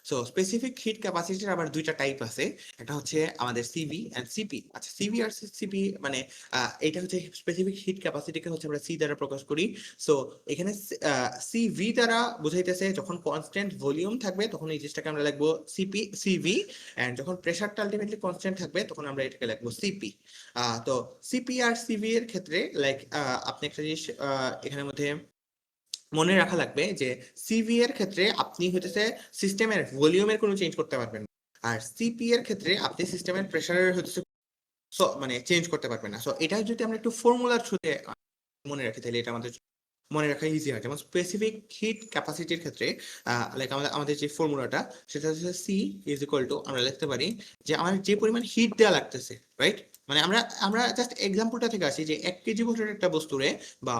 So specific heat ক্যাপাসিটির আবার দুইটা টাইপ আছে, একটা হচ্ছে আমাদের সিভি এন্ড সিপি। আচ্ছা, সিভি আর সিপি মানে এটা হচ্ছে স্পেসিফিক হিট ক্যাপাসিটিকে হচ্ছে আমরা সি দ্বারা প্রকাশ করি। সো এখানে সিভি দ্বারা বুঝাইতেছে যখন কনস্ট্যান্ট ভলিউম থাকবে তখন এই জিনিসটাকে আমরা লিখবো সিভি, এন্ড যখন প্রেসারটা আলটিমেটলি কনস্ট্যান্ট থাকবে তখন আমরা এটাকে লিখবো সিপি। তো সিপি আর সিভি এর ক্ষেত্রে লাইক আপনি একটা জিনিস এখানের মধ্যে মনে রাখা লাগবে যে সিভি এর ক্ষেত্রে আপনি হইতেছে সিস্টেমের ভলিউমের কোনো চেঞ্জ করতে পারবেন না, আর সিপি এর ক্ষেত্রে আপনি সিস্টেমের প্রেসারের হচ্ছে মানে চেঞ্জ করতে পারবেন না। সো এটা যদি আমরা একটু ফর্মুলার থ্রুতে মনে রাখি তাহলে এটা আমাদের মনে রাখা ইজি হয়। যেমন স্পেসিফিক হিট ক্যাপাসিটির ক্ষেত্রে লাইক আমাদের যে ফর্মুলাটা সেটা হচ্ছে সি ইজ ইকুয়াল টু, আমরা লিখতে পারি যে আমার যে পরিমাণ হিট দেওয়া লাগতেছে, রাইট? মানে আমরা আমরা জাস্ট এক্সাম্পলটা থেকে আসি যে 1 কেজি ওজনের একটা বস্তুরে বা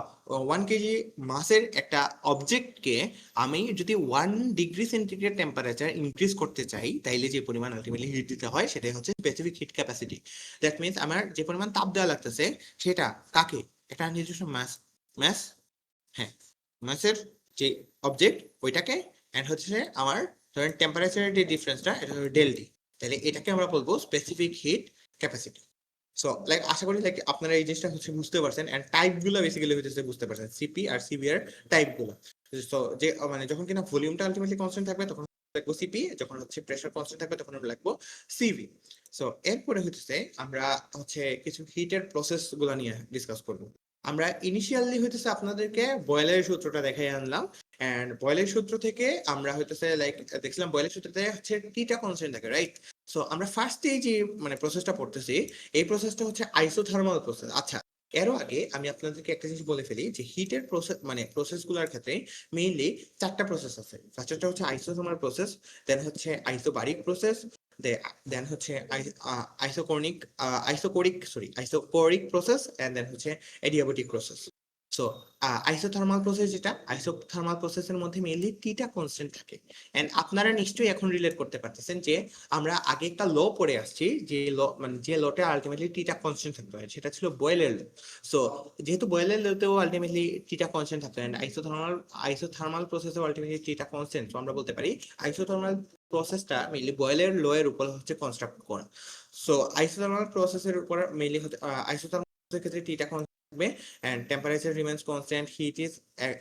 1 কেজি মাসের একটা অবজেক্টকে আমি যদি 1 ডিগ্রি সেন্টিগ্রেড টেম্পারেচার ইনক্রিজ করতে চাই, তাইলে যে পরিমাণ আলটিমেটলি হিট দিতে হয় সেটাই হচ্ছে specific heat capacity. That means আমার যে পরিমাণ তাপ দেওয়া লাগতেছে সেটা কাকে, একটা নির্দিষ্ট মাস, ম্যাস, হ্যাঁ, মাসের যে অবজেক্ট ওইটাকে, এন্ড হচ্ছে আমার ধরেন টেম্পারেচারের যে ডিফারেন্সটা এটা হলো ডেল টি, তাহলে এটাকে আমরা বলবো specific heat capacity. So like আশা করি লাইক আপনারা এই জিনিসটা হচ্ছে বুঝতে পারছেন, এন্ড টাইপ গুলো বেসিক্যালি হচ্ছে বুঝতে পারছেন, সিপি আর সিবি এর টাইপ গুলো। সো যে মানে যখন কিনা ভলিউমটা আলটিমেটলি কনস্ট্যান্ট থাকবে তখন লিখবো সিপি, যখন হচ্ছে প্রেসার কনস্ট্যান্ট থাকবে তখন আমরা লিখবো সিভি। সো এরপরে হচ্ছে আমরা হচ্ছে কিছু হিটের প্রসেস গুলো নিয়ে ডিসকাস করবো। আমরা ইনিশিয়ালি হইতেছে আপনাদেরকে বয়েলের সূত্রটা দেখাই আনলাম, এন্ড বয়েলের সূত্র থেকে আমরা হইতেছে লাইক দেখছিলাম বয়েলের সূত্রতে হচ্ছে টিটা কনস্ট্যান্ট থাকে, রাইট? সো আমরা ফার্স্টে যে মানে প্রসেসটা পড়তেছি, এই প্রসেসটা হচ্ছে আইসোথার্মাল প্রসেস। আচ্ছা, এরও আগে আমি আপনাদেরকে একটা জিনিস বলে ফেলি যে হিটের প্রসেস মানে প্রসেস গুলোর ক্ষেত্রে মেইনলি 4টা প্রসেস আছে। ফার্স্টটা হচ্ছে আইসোথার্মাল প্রসেস, দেন হচ্ছে আইসোবারিক প্রসেস, দেন হচ্ছে আইসোকোরিক প্রসেস, এন্ড দেন হচ্ছে adiabatic process. So isothermal process, যেটা আইসোথার্মাল প্রসেসের মধ্যে মেইনলি টিটা কনস্ট্যান্ট থাকে। এন্ড আপনারা নিশ্চয়ই এখন রিলেট করতে পারতেছেন যে আমরা আগে একটা ল পড়ে আসছি, যে ল মানে যে লটা আলটিমেটলি টিটা কনস্ট্যান্ট থাকতে হয় সেটা ছিল বয়েলের ল। সো যেহেতু বয়েলের লতেও আলটিমেটলি টিটা কনস্ট্যান্ট থাকতো, এন্ড আইসোথার্মাল প্রসেসেও আলটিমেটলি টিটা কনস্ট্যান্ট, তো আমরা বলতে পারি আইসোথার্মাল প্রসেসটা মেইনলি বয়েলের ল এর উপর হচ্ছে কনস্ট্রাক্ট করা। সো আইসোথার্মাল প্রসেসের উপর মেইনলি হচ্ছে আইসোথার্মাল ক্ষেত্রে টিটা থাকবে, and temperature remains constant, heat is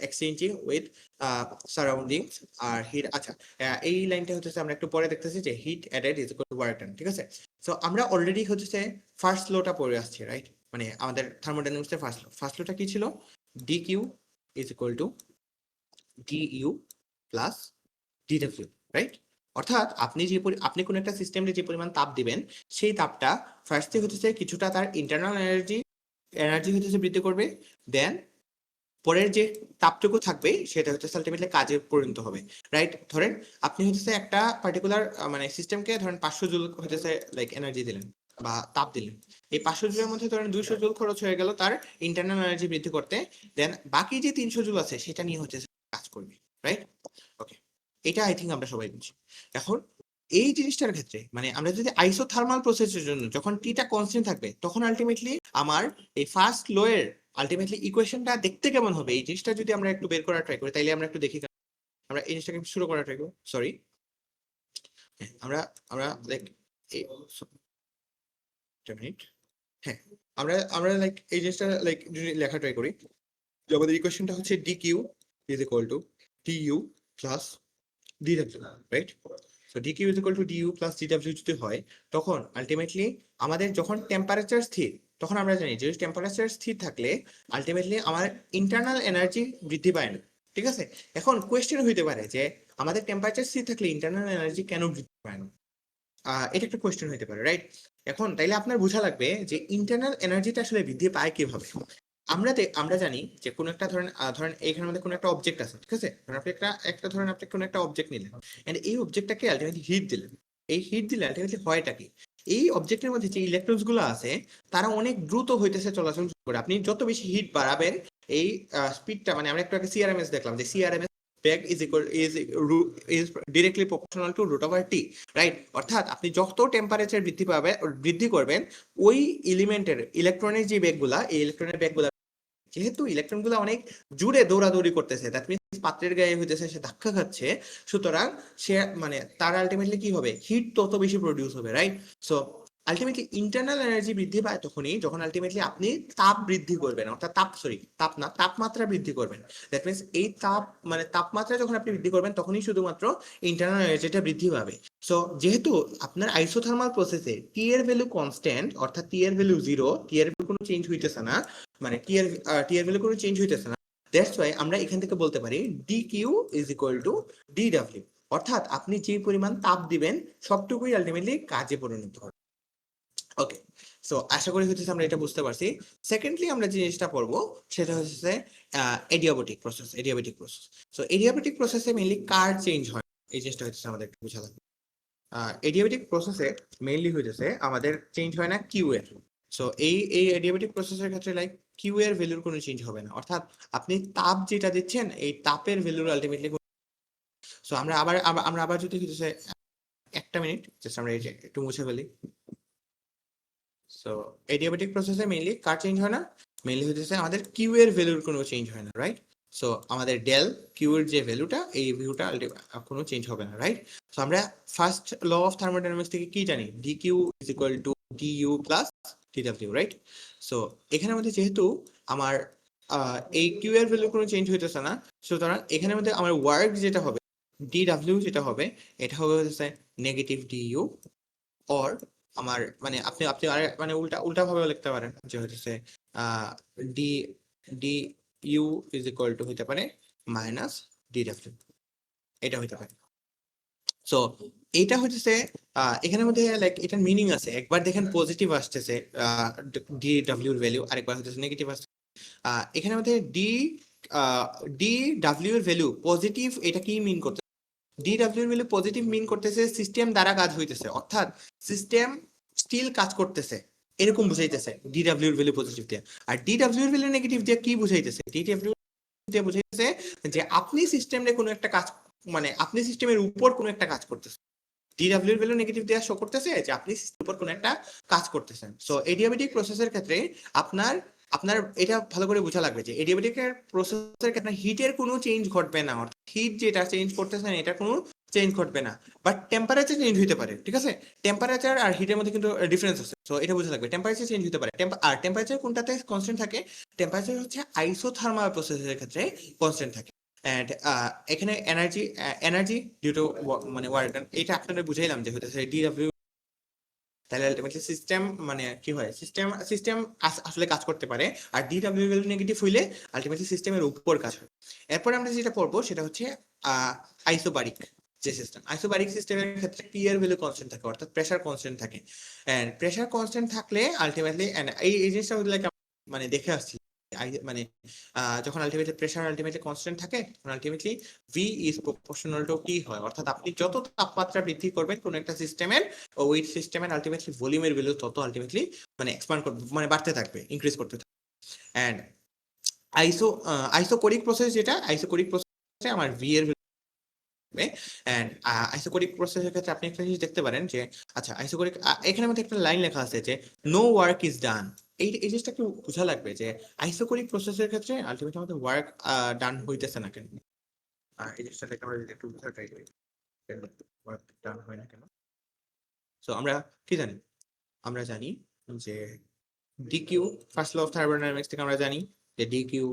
exchanging with surroundings আর হিট। আচ্ছা, এই লাইনটা হচ্ছে আমরা একটু পরে দেখতেছি যে heat added is equal to work done, ঠিক আছে? সো আমরা অলরেডি হচ্ছে ফার্স্ট লোটা পড়ে আসছি, রাইট? মানে আমাদের থার্মোডাইনামিক্স এর ফার্স্ট লোটা কি ছিল? D Q is equal to D U plus D W, right? অর্থাৎ আপনি কোন একটা সিস্টেমে যে পরিমাণ তাপ দিবেন সেই তাপটা ফার্স্টে হচ্ছে কিছুটা তার ইন্টারনাল এনার্জি হচ্ছে বৃদ্ধি করবে, দেন পরের যে তাপটুকু থাকবে সেটা হচ্ছে আলটিমেটলি কাজে পরিণত হবে, রাইট? ধরেন আপনি হচ্ছে একটা পার্টিকুলার মানে সিস্টেমকে ধরেন 500 জুল হচ্ছে লাইক এনার্জি দিলেন বা তাপ দিলেন। এই 500 জুলের মধ্যে ধরেন 200 জুল খরচ হয়ে গেল তার ইন্টারনাল এনার্জি বৃদ্ধি করতে, দেন বাকি যে 300 জুল আছে সেটা নিয়ে হচ্ছে কাজ করবে, রাইট? ওকে, এটা আই থিঙ্ক আমরা সবাই বুঝি। এখন এই জিনিসটার ক্ষেত্রে মানে আমরা যদি আইসোথার্মাল প্রসেসের জন্য যখন টিটা কনস্ট্যান্ট থাকবে তখন আলটিমেটলি আমার এই ফার্স্ট লো এর আলটিমেটলি ইকুয়েশনটা দেখতে কেমন হবে, এই জিনিসটা যদি আমরা একটু বের করার ট্রাই করি তাইলে আমরা একটু দেখি। আমরা এই জিনিসটাকে শুরু করার ট্রাই করব, সরি। আমরা আমরা লাইক এই মিনিট, হ্যাঁ, আমরা আমরা লাইক এই জিনিসটা লাইক যদি লেখা ট্রাই করি যে আমাদের ইকুয়েশনটা হচ্ছে D Q is equal to T U plus D W, right? So D Q is equal to D U plus D W যদি হয় তখন আলটিমেটলি আমাদের যখন টেম্পারেচার স্থির, তখন আমরা জানি যে টেম্পারেচার স্থির থাকলে আলটিমেটলি আমার ইন্টারনাল এনার্জি বৃদ্ধি পায় না, ঠিক আছে? এখন কোয়েশ্চেন হইতে পারে যে আমাদের টেম্পারেচার স্থির থাকলে ইন্টারনাল এনার্জি কেন বৃদ্ধি পায় না? এটা একটা কোয়েশ্চেন হইতে পারে, রাইট? এখন তাইলে আপনার বোঝা লাগবে যে ইন্টারনাল এনার্জিটা আসলে বৃদ্ধি পায় কিভাবে। আমরা জানি যে কোন একটা ধরেন এইখানে আমাদের কোন একটা অবজেক্ট আছে, ঠিক আছে? ধরেন আপনি একটা ধরেন আপনি কোন একটা অবজেক্ট নিলেন, এন্ড এই অবজেক্টটাকে আলটিমেটলি হিট দিলেন। এই হিট দিলে আলটিমেটলি হয়টা কি, এই অবজেক্টের মধ্যে যে ইলেকট্রনস গুলো আছে তারা অনেক দ্রুত হইতেছে চলাচল করে। আপনি যত বেশি হিট বাড়াবেন এই স্পিডটা, মানে আমরা একটু আগে সিআরএমএস দেখলাম যে CRMS back is directly proportional to root over T, right? অর্থাৎ আপনি যত টেম্পারেচার বৃদ্ধি করবেন ওই এলিমেন্টের ইলেকট্রনের যে ব্যাগগুলা, এই ইলেকট্রনের ব্যাগগুলা যেহেতু ইলেকট্রন গুলো অনেক জুড়ে দৌড়াদৌড়ি করতেছে, দ্যাট মিনস পাত্রের গায়ে হইতেছে, সে ধাক্কা খাচ্ছে, সুতরাং সে মানে তার আলটিমেটলি কি হবে, হিট তত বেশি প্রডিউস হবে, right? So ultimately internal energy বৃদ্ধি পায় তখনই যখন আলটিমেটলি আপনি তাপ বৃদ্ধি করবেন, অর্থাৎ তাপমাত্রা বৃদ্ধি করবেন। দ্যাট মিনস এই মানে তাপমাত্রা যখন আপনি বৃদ্ধি করবেন তখনই শুধুমাত্র ইন্টারনাল এনার্জিটা বৃদ্ধি পাবে। সো যেহেতু আপনার আইসোথার্মাল প্রসেসে টি এর ভ্যালু কনস্ট্যান্ট, অর্থাৎ টি এর ভ্যালু 0, টি এর কোনো চেঞ্জ হইতেছে না, মানে টি এর ভ্যালু কোনো চেঞ্জ হইতেছে না, দ্যাটস ওয়াই আমরা এখান থেকে বলতে পারি D Q is equal to D W. অর্থাৎ আপনি যে পরিমাণ তাপ দিবেন সবটুকুই আলটিমেটলি কাজে পরিণত হবে। ওকে, সো আশা করি হচ্ছে আমরা এটা বুঝতে পারছি। সেকেন্ডলি আমরা যে জিনিসটা পড়বো সেটা হচ্ছে adiabatic process. Adiabatic process, so adiabatic প্রসেসে মেইনলি কার চেঞ্জ হয়, এই জিনিসটা হচ্ছে আমাদের একটু বোঝা লাগবে। এডিয়াবেটিক প্রসেসে মেইনলি হইতেছে আমাদের চেঞ্জ হয় না কিউ এর। সো এই এডিয়াবেটিক প্রসেসের ক্ষেত্রে লাইক কিউ এর ভ্যালুর কোনো চেঞ্জ হবে না, অর্থাৎ আপনি তাপ যেটা দিচ্ছেন এই তাপের ভ্যালুর আলটিমেটলি। সো আমরা আবার যদি হইতেছে একটা মিনিট জাস্ট আমরা এই যে একটু মুছে ফেলি। সো এডিয়াবেটিক প্রসেসে মেইনলি কার চেঞ্জ হয় না, মেইনলি হইতেছে আমাদের কিউ এর ভ্যালুর কোনো চেঞ্জ হয় না, রাইট? সো আমাদের ডেল কিউ এর যে ভ্যালুটা এই ভ্যালুটা কোনো চেঞ্জ হবে না, রাইট? সো আমরা ফার্স্ট ল অফ থার্মোডাইনামিক্স থেকে কি জানি, D Q is equal to D U plus D W, right? So এখানে মধ্যে যেহেতু আমার এই কিউ এর ভ্যালু কোনো চেঞ্জ হইতেছে না, সুতরাং এখানের মধ্যে আমার ওয়ার্ক যেটা হবে, ডি ডাব্লিউ যেটা হবে, এটা হবে হচ্ছে নেগেটিভ ডি ইউ। অর আমার মানে আপনি আপনি মানে উল্টা উল্টা ভাবে লিখতে পারেন যে হচ্ছে D D U is equal to হইতে পারে মাইনাস ডি ডাব্লিউ, এটা হইতে পারে। সো এইটা হচ্ছে এখানের মধ্যে লাইক এটার মিনিং আছে, একবার দেখেন পজিটিভ আসতেছে ডি ডাব্লিউ এর ভ্যালু, আরেকবার হচ্ছে নেগেটিভ আসছে। এখানের মধ্যে ডি ডাব্লিউ এর ভ্যালু পজিটিভ, এটা কি মিন করতে, ডি ডাব্লিউ এর ভ্যালু পজিটিভ মিন করতেছে সিস্টেম দ্বারা কাজ হইতেছে, অর্থাৎ সিস্টেম স্টিল কাজ করতেছে এরকম বুঝাইতেছে ডি ডাব্লিউ এর ভ্যালু পজিটিভ দিয়ে। আর ডি ডাব্লিউ এর ভ্যালু নেগেটিভ দিয়ে কি বুঝাইতেছে, ডি ডাব্লিউ দিয়ে বুঝাইতেছে যে আপনি সিস্টেমে কোনো একটা কাজ, মানে আপনি সিস্টেমের উপর কোনো একটা কাজ করতেছেন। ডি ডাব্লিউ এর ভ্যালু নেগেটিভ দেওয়া শো করতেছে যে আপনি সিস্টেমের উপর কোনো একটা কাজ করতেছেন। সো এডিয়াবেটিক প্রসেসের ক্ষেত্রে আপনার আপনার এটা ভালো করে বোঝা লাগবে যে এডিয়াবেটিক প্রসেসের ক্ষেত্রে হিটের কোনো চেঞ্জ ঘটবে না, অর্থাৎ হিট যেটা চেঞ্জ করতেছেন এটা কোনো চেঞ্জ ঘটবে না, বাট টেম্পারেচার চেঞ্জ হতে পারে, ঠিক আছে? টেম্পারেচার আর হিটের মধ্যে কিন্তু ডিফারেন্স আছে, সো এটা বোঝা লাগবে। টেম্পারেচার চেঞ্জ হতে পারে, আর টেম্পারেচার কোনটাতে কনস্ট্যান্ট থাকে, টেম্পারেচার হচ্ছে আইসোথার্মাল প্রসেসের ক্ষেত্রে কনস্ট্যান্ট থাকে। এন্ড এখানে এনার্জি এনার্জি ডিউ টু মানে ওয়ার্ক ডান, এটা আপনাদের বুঝাইলাম যে হচ্ছে ডি ডাব্লিউ। তাহলে আলটিমেটলি সিস্টেম মানে কি হয়, সিস্টেম সিস্টেম আসলে কাজ করতে পারে, আর ডি ডাব্লিউ ভ্যালু নেগেটিভ হইলে আলটিমেটলি সিস্টেমের উপর কাজ হয়। এরপরে আমরা যেটা পড়বো সেটা হচ্ছে আইসোবারিক যে সিস্টেম। আইসোবারিক সিস্টেমের ক্ষেত্রে পি এর ভ্যালু কনস্ট্যান্ট থাকে, অর্থাৎ প্রেসার কনস্ট্যান্ট থাকে। এন্ড প্রেসার কনস্ট্যান্ট থাকলে আলটিমেটলি এই জিনিসটা মানে দেখে আসছি মানে যখন আলটিমেটলি প্রেসার আলটিমেটলি কনস্ট্যান্ট থাকে তখন ultimately V is proportional to T হয়, অর্থাৎ আপনি যত তাপমাত্রা বৃদ্ধি করবেন কোন একটা সিস্টেমের, ওই সিস্টেমের আলটিমেটলি ভলিউমের ভ্যালু তত আলটিমেটলি মানে এক্সপ্যান্ড করবে, মানে বাড়তে থাকবে, ইনক্রিজ করতে থাকবে। এন্ড আইসোকোরিক প্রসেস, যেটা আইসোকোরিক প্রসেসে আমার ভি এর এন্ড আইসোকোরিক প্রসেসের ক্ষেত্রে আপনি একটা জিনিস দেখতে পারেন যে আচ্ছা আইসোকোরিক, এখানে মধ্যে একটা লাইন লেখা আছে যে নো ওয়ার্ক ইজ ডান। এই জিনিসটা একটু বোঝা লাগবে যে আইসোকোরিক প্রসেসের ক্ষেত্রে আলটিমেটলি আমাদের ওয়ার্ক ডান হইতেছে না কেন। এই জিনিসটা থেকে আমরা যদি একটু বোঝা ট্রাই করি ওয়ার্ক ডান হয় না কেন। সো আমরা কি জানি, আমরা জানি যে DQ, first law of thermodynamics থেকে আমরা জানি যে DQ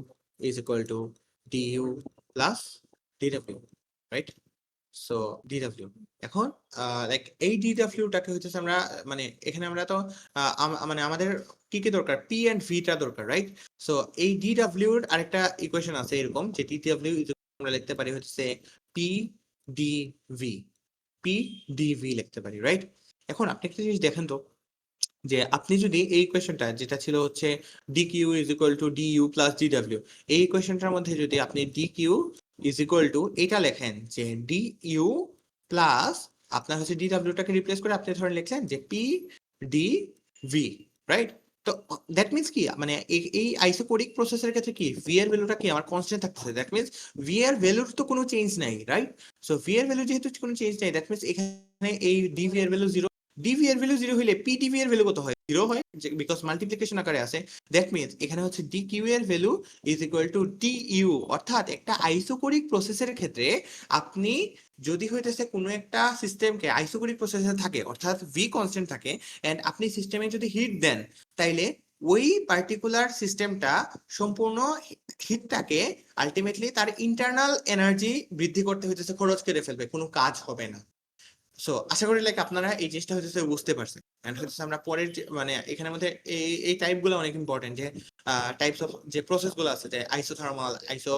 is equal to DU plus DW, right? So DW এখন লাইক এই ডিডব্লিউটাকে হচ্ছে আমরা মানে এখানে আমরা তো মানে আমাদের কি কি দরকার, পি এন্ড ভিটা দরকার, রাইট? সো এই ডিডব্লিউ এর আরেকটা ইকুয়েশন আছে এরকম যে ডিডব্লিউ আমরা লিখতে পারি হচ্ছে P D V, P D V লিখতে পারি, রাইট? এখন আপনি একটা জিনিস দেখেন তো যে আপনি যদি এই ইকুয়েশনটা যেটা ছিল হচ্ছে D Q is equal to D U plus D W, এই ইকুয়েশনটার মধ্যে যদি আপনি D Q is equal to এটা লেখেন যে ডি ইউ প্লাস আপনার হচ্ছে ডি ডাব্লিউটাকে রিপ্লেস করে আপনি ধরেন লিখলেন যে পি ডি ভি, রাইট? তো দ্যাট মিনস কি, মানে এই আইসোকোরিক প্রসেসের ক্ষেত্রে কি ভি এর ভ্যালুটা কি আমার কনস্ট্যান্ট থাকতেছে, দ্যাট মিনস ভি এর ভ্যালুর তো কোনো চেঞ্জ নাই, রাইট? সো ভি এর ভ্যালু যেহেতু কোনো চেঞ্জ নাই, দ্যাট মিনস এখানে এই ডি ভি এর ভ্যালু জিরো। ডিভি এর ভ্যালু জিরো হইলে পি ডিভি এর ভ্যালু কত হয়, জিরো হয়, বিকজ মাল্টিপ্লিকেশন আকারে আছে। দ্যাট মিনস এখানে হচ্ছে ডি কিউ এর value is equal to D U, অর্থাৎ একটা আইসোকোরিক প্রসেসের ক্ষেত্রে আপনি যদি হইতেছে কোনো একটা সিস্টেমকে আইসোকোরিক প্রসেসে থাকে, অর্থাৎ ভি কনস্ট্যান্ট থাকে, এন্ড আপনি সিস্টেমে যদি হিট দেন, তাইলে ওই পার্টিকুলার সিস্টেমটা সম্পূর্ণ হিটটাকে আলটিমেটলি তার ইন্টারনাল এনার্জি বৃদ্ধি করতে হইতেছে খরচ করে ফেলবে, কোনো কাজ হবে না। সো আশা করি লাইক আপনারা এই জিনিসটা হচ্ছে বুঝতে পারছেন। এন্ড হচ্ছে আমরা পরের মানে এখানের মধ্যে এই টাইপ গুলো অনেক ইম্পর্টেন্ট, যে টাইপস অফ যে প্রসেস গুলো আছে, যে আইসোথার্মাল, আইসো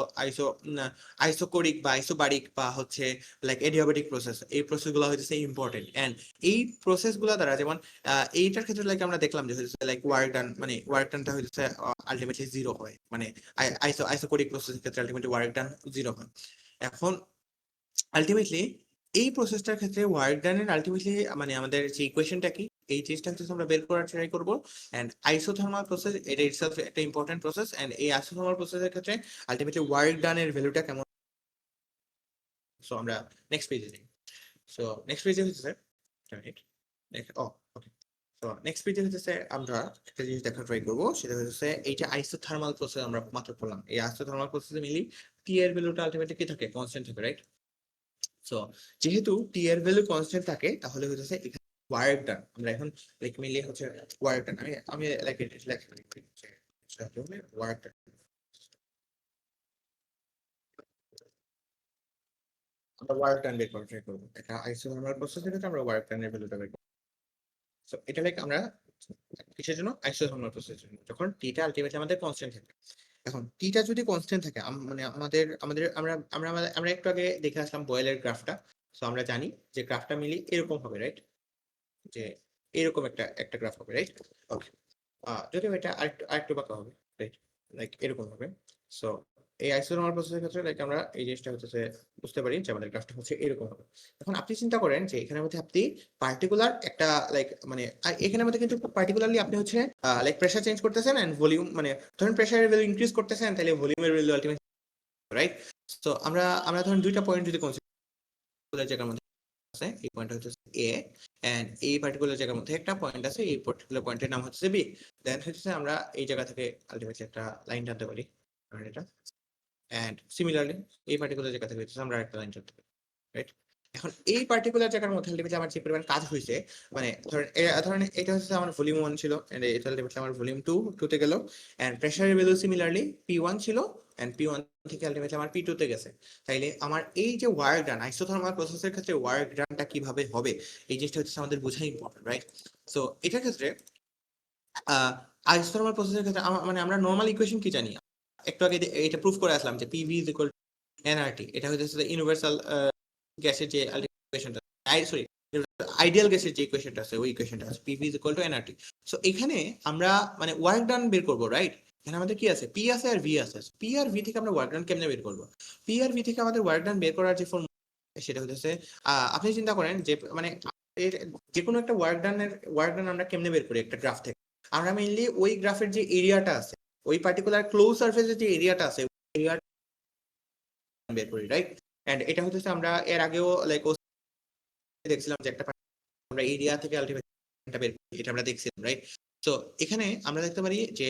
আইসোকোরিক বা আইসোবারিক বা হচ্ছে লাইক এডিয়াবেটিক প্রসেস, এই প্রসেস গুলো হচ্ছে ইম্পর্টেন্ট। এন্ড এই প্রসেস গুলো দ্বারা যেমন এইটার ক্ষেত্রে লাইক আমরা দেখলাম যে হচ্ছে লাইক ওয়ার্ক ডান, মানে ওয়ার্ক ডানটা হচ্ছে আলটিমেটলি জিরো হয়, মানে আইসোকোরিক প্রসেসের ক্ষেত্রে আলটিমেটলি ওয়ার্ক ডান জিরো হয়। এখন আলটিমেটলি এই প্রসেসটার ক্ষেত্রে ওয়ার্ক ডানের আলটিমেটলি মানে আমাদের যে ইকুয়েশনটা কি, এই জিনিসটা হচ্ছে আমরা বের করার ট্রাই করবো। এন্ড আইসোথার্মাল প্রসেস এটা ইটসেলফ একটা ইম্পর্টেন্ট প্রসেস, এন্ড এই আইসোথার্মাল প্রসেসের ক্ষেত্রে আলটিমেটলি ওয়ার্ক ডানের ভ্যালুটা কেমন। সো আমরা নেক্সট পেজে যাই। সো নেক্সট পেজে হচ্ছে ও ওকে। তো নেক্সট পেজে হচ্ছে আমরা একটা জিনিস দেখার ট্রাই করবো, সেটা হচ্ছে এইটা আইসোথার্মাল প্রসেস আমরা মাত্র পড়লাম। এই আইসোথার্মাল প্রসেসে মিলি টি এর ভ্যালুটা আলটিমেটলি কি থাকে, কনস্ট্যান্ট থাকে, রাইট? সো যেহেতু টি এর ভ্যালু কনস্ট্যান্ট থাকে, তাহলে হচ্ছে এখানে ওয়ার্ক ডান আমরা এখন লাইক মিলিয়ে হচ্ছে ওয়ার্ক ডান, আমি আমি লাইক ওয়ার্ক ডান, আমরা ওয়ার্ক ডান বের করার ট্রাই করবো। এটা আইসোথার্মাল প্রসেসের ক্ষেত্রে আমরা ওয়ার্ক ডানের ভ্যালুটা বের করব। সো এটা লাইক আমরা কিসের জন্য, আইসোথার্মাল প্রসেসের জন্য, যখন টিটা আলটিমেটলি আমাদের কনস্ট্যান্ট থাকে। এখন টিটা যদি কনস্ট্যান্ট থাকে মানে আমাদের আমাদের আমরা আমরা আমরা একটু আগে দেখে আসলাম বয়েলের গ্রাফটা। সো আমরা জানি যে গ্রাফটা মিলি এরকম হবে, রাইট? যে এরকম একটা একটা গ্রাফ হবে, রাইট? ওকে। যদিও এটা আরেকটু আরেকটু বাঁকা হবে, রাইট? লাইক এরকম হবে। সো এই আইসোথর্মাল প্রসেসের ক্ষেত্রে লাইক আমরা এই জিনিসটা হচ্ছে বুঝতে পারি যে আমাদের গ্রাফটা হচ্ছে এরকম হবে। এখন আপনি চিন্তা করেন যে এখানের মধ্যে আপনি পার্টিকুলার একটা লাইক মানে এখানের মধ্যে কিন্তু পার্টিকুলারলি আপনি হচ্ছে লাইক প্রেসার চেঞ্জ করতেছেন এন্ড ভলিউম, মানে ধরেন প্রেসারের ভ্যালু ইনক্রিজ করতেছেন, তাহলে ভলিউমের ভ্যালু আলটিমেটলি, রাইট? সো আমরা আমরা ধরেন দুইটা পয়েন্ট যদি কনসিডার জায়গার মধ্যে আছে, এই পয়েন্ট হচ্ছে এ, এন্ড এই পার্টিকুলার জায়গার মধ্যে একটা পয়েন্ট আছে, এই পার্টিকুলার পয়েন্টের নাম হচ্ছে বি। দেন হচ্ছে আমরা এই জায়গা থেকে আলটিমেটলি একটা লাইন টানতে পারি, ধরেন এটা। এন্ড সিমিলারলি এই পার্টিকুলার জায়গা থেকে হচ্ছে আমরা একটা লাইন টানতে পারি, রাইট? এখন এই পার্টিকুলার জায়গার মধ্যে আলটিমেটলি আমার যে পরিমাণ কাজ হয়েছে, মানে ধরেন ধরেন এটা হচ্ছে আমার ভলিউম 1 ছিল, এন্ড এটা আলটিমেটলি আমার ভলিউম 2 তে গেল। এন্ড প্রেসারের ভ্যালু সিমিলারলি P1 ছিল, এন্ড P1 থেকে আলটিমেটলি আমার P2 তে গেছে। তাইলে আমার এই যে ওয়ার্ক ডান আইসোথার্মাল প্রসেসের ক্ষেত্রে ওয়ার্ক ডানটা কিভাবে হবে, এই জিনিসটা হচ্ছে আমাদের বোঝা ইম্পর্টেন্ট, রাইট? সো এটার ক্ষেত্রে আইসোথার্মাল প্রসেসের ক্ষেত্রে মানে আমরা নরমাল ইকুয়েশন কি জানি, একটু আগে এটা প্রুফ করে আসলাম যে পিভি ইজ ইকুয়াল এনআরটি। এটা হচ্ছে ইউনিভার্সাল গ্যাসের যে ইকুয়েশনটা, সরি, আইডিয়াল গ্যাসের যে ইকুয়েশনটা আছে, ওই ইকুয়েশনটা আছে PV is equal two nRT. So এখানে আমরা মানে ওয়ার্ক ডান বের করব, রাইট? এখানে আমাদের কি আছে, পি আছে আর ভি আছে। পি আর ভি থেকে আমরা ওয়ার্ক ডান কেমনে বের করব? পি আর ভি থেকে আমাদের ওয়ার্ক ডান বের করার যে ফর্মুলা, সেটা হচ্ছে আপনি চিন্তা করেন যে মানে যে কোনো একটা ওয়ার্ক ডান আমরা কেমনে বের করি একটা গ্রাফ থেকে, আমরা মেইনলি ওই গ্রাফের যে এরিয়াটা আছে, ওই পার্টিকুলার ক্লোজ সারফেসের যে এরিয়াটা আছে, এরিয়া বের করি, রাইট? এন্ড এটা হচ্ছে আমরা এর আগেও লাইক দেখছিলাম যে একটা আমরা এরিয়া থেকে আলটিমেটলি বের করি, এটা আমরা দেখছিলাম, রাইট? তো এখানে আমরা দেখতে পারি যে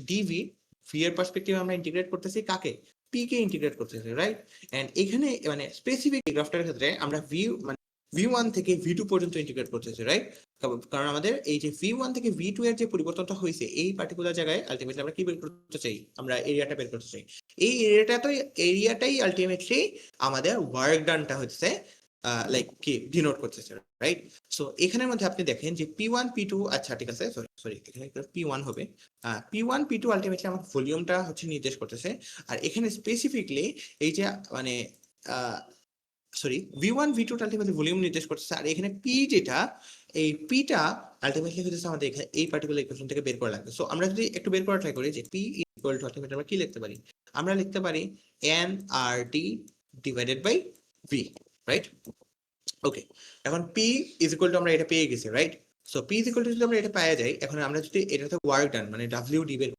ডিভি ভি এর পার্সপেক্টিভে আমরা ইন্টিগ্রেট করতেছি কাকে, পি কে ইন্টিগ্রেট করতেছি, রাইট? এন্ড এখানে মানে স্পেসিফিক গ্রাফটার ক্ষেত্রে আমরা ভি মানে V1 থেকে V2 পর্যন্ত ইন্টিগ্রেট করতেছি, রাইট? কারণ আমাদের এই যে V1 থেকে V2 এর যে পরিবর্তনটা হয়েছে, এই পার্টিকুলার জায়গায় আলটিমেটলি আমরা কি বের করতে চাই, আমরা এরিয়াটা বের করতে চাই। এই এরিয়াটাই আলটিমেটলি আমাদের ওয়ার্ক ডানটা হচ্ছে লাইক কি ডিনোট করতেছে, রাইট? সো এখানের মধ্যে আপনি দেখেন যে P1 P2, আচ্ছা ঠিক আছে, সরি সরি, এখানে P1 হবে। P1 P2 আলটিমেটলি আমার ভলিউমটা হচ্ছে নির্দেশ করতেছে। আর এখানে স্পেসিফিকলি এই যে মানে sorry V1 V2 ultimately volume নির্দেশ করতেছে। আর এখানে P যেটা, এই Pটা আলটিমেটলি হচ্ছে আমাদের এখানে এই পার্টিকুলার ইকুয়েশন থেকে বের করা লাগবে। সো আমরা যদি একটু বের করা ট্রাই করি যে P ইকুয়াল টু আলটিমেটলি আমরা কি লিখতে পারি, আমরা লিখতে পারি nRT divided by V, right? Okay. এখন P ইজ ইকুয়াল টু আমরা এটা পেয়ে গেছি, right? So P is equal to যদি আমরা এটা পাওয়া যায়, এখন আমরা যদি এটাতে ওয়ার্ক ডান মানে WD বের,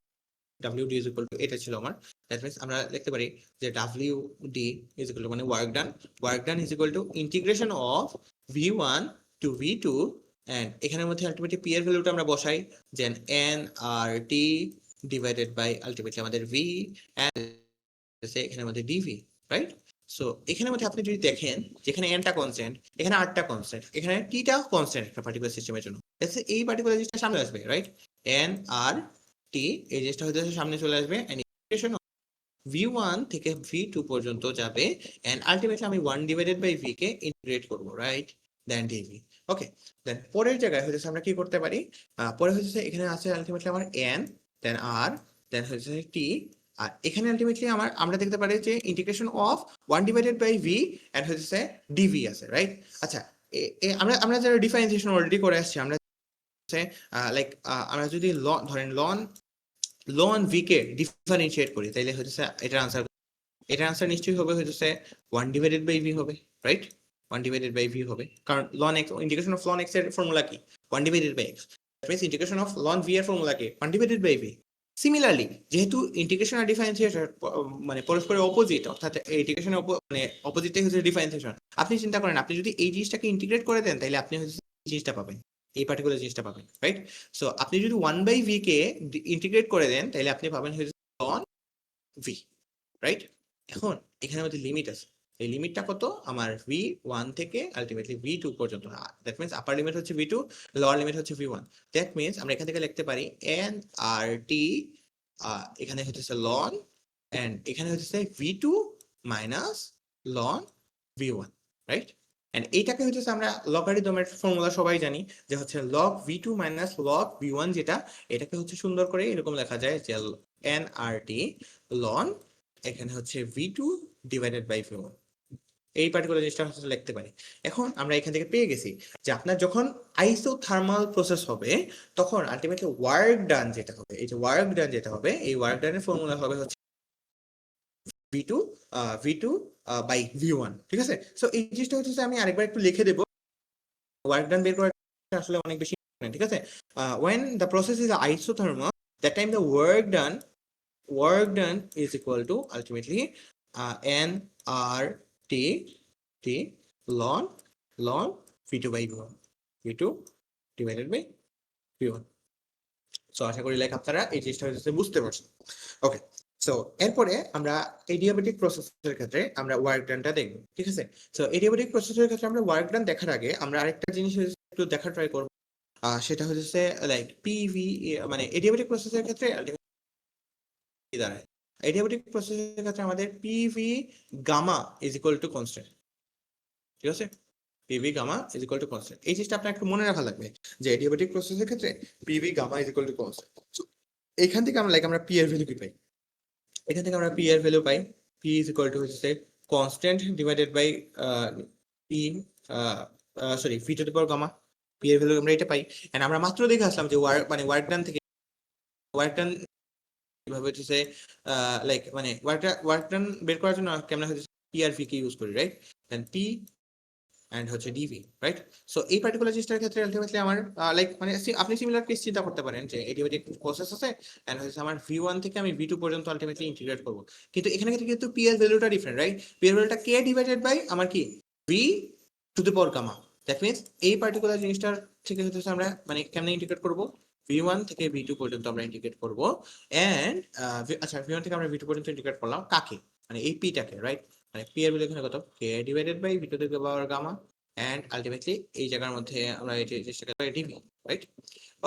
WD ইজ ইকুয়াল টু এটা ছিল আমার, দ্যাট মিন্স আমরা লিখতে পারি যে WD ইজ ইকুয়াল টু মানে work done is equal to integration of V1 to V2, and এখানের মধ্যে আলটিমেটলি P এর ভ্যালুটা আমরা বসাই, then nRT divided by ultimately আমাদের V, এন্ড এখানে আমাদের DV, রাইট? সো এখানের মধ্যে আপনি যদি দেখেন যেখানে nটা কনস্ট্যান্ট, এখানে rটা কনস্ট্যান্ট, এখানে tটা কনস্ট্যান্ট একটা পার্টিকুলার সিস্টেমের জন্য, এই পার্টিকুলার জিনিসটা সামনে আসবে, রাইট? nRT এই জিনিসটা হয়তো সামনে চলে আসবে, এন্ড ইকুয়েশন V1 থেকে V2 পর্যন্ত যাবে, এন্ড আলটিমেটলি আমি 1 ডিভাইডেড বাই V কে ইন্টিগ্রেট করব, right? Then DV. Okay, then পরের জায়গায় হচ্ছে আমরা কি করতে পারি, পরে হচ্ছে এখানে আছে আলটিমেটলি আমার এন, দেন আর, দেন হচ্ছে টি, আর এখানে আলটিমেটলি আমরা দেখতে পারি যে ইন্টিগ্রেশন অফ 1/v এন্ড হচ্ছে ডিভি আছে, রাইট? আচ্ছা, আমরা আমরা যারা ডিফারেন্সিয়েশন অলরেডি করে আসছি, আমরা লাইক আমরা যদি ধরেন লন ভি কে ডিফারেন্সিয়েট করি, তাইলে হচ্ছে এটার আনসার নিশ্চয়ই হবে হচ্ছে 1/v হবে, রাইট? 1/v হবে, কারণ ln X, integration of ln X এর ফর্মুলা কি? 1/x। That means integration of ln V এর ফর্মুলা কি? 1/v। সিমিলারলি, যেহেতু ইন্টিগ্রেশন আর ডিফারেন্সিয়েশন মানে পরস্পরের অপোজিট, অর্থাৎ ইন্টিগ্রেশনের মানে অপোজিটটাই হচ্ছে ডিফারেন্সিয়েশন। আপনি চিন্তা করেন, আপনি যদি এই জিনিসটাকে ইন্টিগ্রেট করে দেন, তাহলে আপনি হচ্ছে এই জিনিসটা পাবেন, এই পার্টিকুলার জিনিসটা পাবেন, রাইট? সো আপনি যদি 1/v কে ইন্টিগ্রেট করে দেন, তাহলে আপনি পাবেন হচ্ছে লন ভি, রাইট? এখন এখানে আমাদের লিমিট আছে, এই লিমিটটা কত? আমার v1 থেকে আলটিমেটলি v2 পর্যন্ত। দ্যাট মিন্স আপার লিমিট হচ্ছে v2, লোয়ার লিমিট হচ্ছে v1। দ্যাট মিন্স আমরা এখান থেকে লিখতে পারি n r t, এখানে হচ্ছে লন, এন্ড এখানে হচ্ছে v2 minus loan v1, right? And এইটাকে হচ্ছে আমরা লগারিদমের ফর্মুলা সবাই জানি, যে হচ্ছে log v2 minus log v1, যেটা এটাকে হচ্ছে সুন্দর করে এরকম লেখা যায় যে n r t লন, এখানে হচ্ছে v2 ডিভাইডেড বাই v1। এই পার্টিকুলার জিনিসটা হচ্ছে লিখতে পারি। এখন আমরা এখান থেকে পেয়ে গেছি যে আপনার যখন আইসোথার্মাল প্রসেস হবে, তখন আলটিমেটলি ওয়ার্ক ডান যেটা হবে, এই যে ওয়ার্ক ডান যেটা হবে, এই ওয়ার্ক ডানের ফর্মুলা হবে হচ্ছে v2 v2 বাই v1, ঠিক আছে? সো এই জিনিসটা হচ্ছে আমি আরেকবার একটু লিখে দেব, ওয়ার্ক ডান বের করা আসলে অনেক বেশি, ঠিক আছে? when the process is isothermal, that time the work done is equal to ultimately n r t t ln v2 by v1, v2 divided by v1। So আশা করি লাইক আপনারা এই জিনিসটা হচ্ছে বুঝতে পারছেন। ওকে, সো এরপরে আমরা এডিয়াবেটিক প্রসেসের ক্ষেত্রে আমরা ওয়ার্ক ডানটা দেখব, ঠিক আছে? সো এডিয়াবেটিক প্রসেসের ক্ষেত্রে আমরা ওয়ার্ক ডান দেখার আগে আমরা আরেকটা জিনিস একটু দেখার ট্রাই করব, সেটা হচ্ছে লাইক পিভি, মানে এডিয়াবেটিক প্রসেসের ক্ষেত্রে কি দাঁড়ায়। এডিয়াবেটিক প্রসেসের ক্ষেত্রে আমাদের PV gamma is equal to constant, ঠিক আছে? PV gamma is equal to constant, এই জিনিসটা আপনার একটু মনে রাখা লাগবে যে এডিয়াবেটিক প্রসেসের ক্ষেত্রে PV gamma is equal to constant. এখান থেকে আমরা আমরা পি এর ভ্যালু কি পাই? এখান থেকে আমরা পি এর ভ্যালু পাই, পি ইজ ইকুয়াল টু হচ্ছে constant divided by P, sorry, V to the power gamma. P এর ভ্যালু আমরা এটা পাই, এন্ড আমরা মাত্র দেখে আসলাম যে ওয়ার্ক ডান থেকে ওয়ার্ক ডান কিভাবে হচ্ছে লাইক মানে ওয়ার্ক ডান বের করার জন্য কেমন হচ্ছে P R V K use করি, রাইট? দেন পি এন্ড হচ্ছে ডিভি, রাইট? সো এই পার্টিকুলার জিনিসটার ক্ষেত্রে আলটিমেটলি আমার লাইক মানে আপনি সিমিলার কেস চিন্তা করতে পারেন যে এডিয়াবেটিক প্রসেস আছে, এন্ড হচ্ছে আমার v1 থেকে আমি v2 পর্যন্ত আলটিমেটলি ইন্টিগ্রেট করব, কিন্তু এখানে কিন্তু পি এর ভ্যালুটা ডিফারেন্ট, রাইট? পি এর ভ্যালুটা কে ডিভাইডেড বাই আমার কি v to the power gamma. That means এই পার্টিকুলার জিনিসটার থেকে হচ্ছে আমরা মানে কেমনে ইন্টিগ্রেট করব, v1 থেকে v2 পর্যন্ত আমরা ইন্টিগ্রেট করব, এন্ড আচ্ছা v1 থেকে আমরা v2 পর্যন্ত ইন্টিগ্রেট করলাম কাকে, মানে এই পিটাকে, রাইট? মানে পি এর ভ্যালু এখানে কত, K divided by v to the power gamma, and ultimately এই জায়গার মধ্যে আমরা এই জিনিসটাকে ডিভি, রাইট?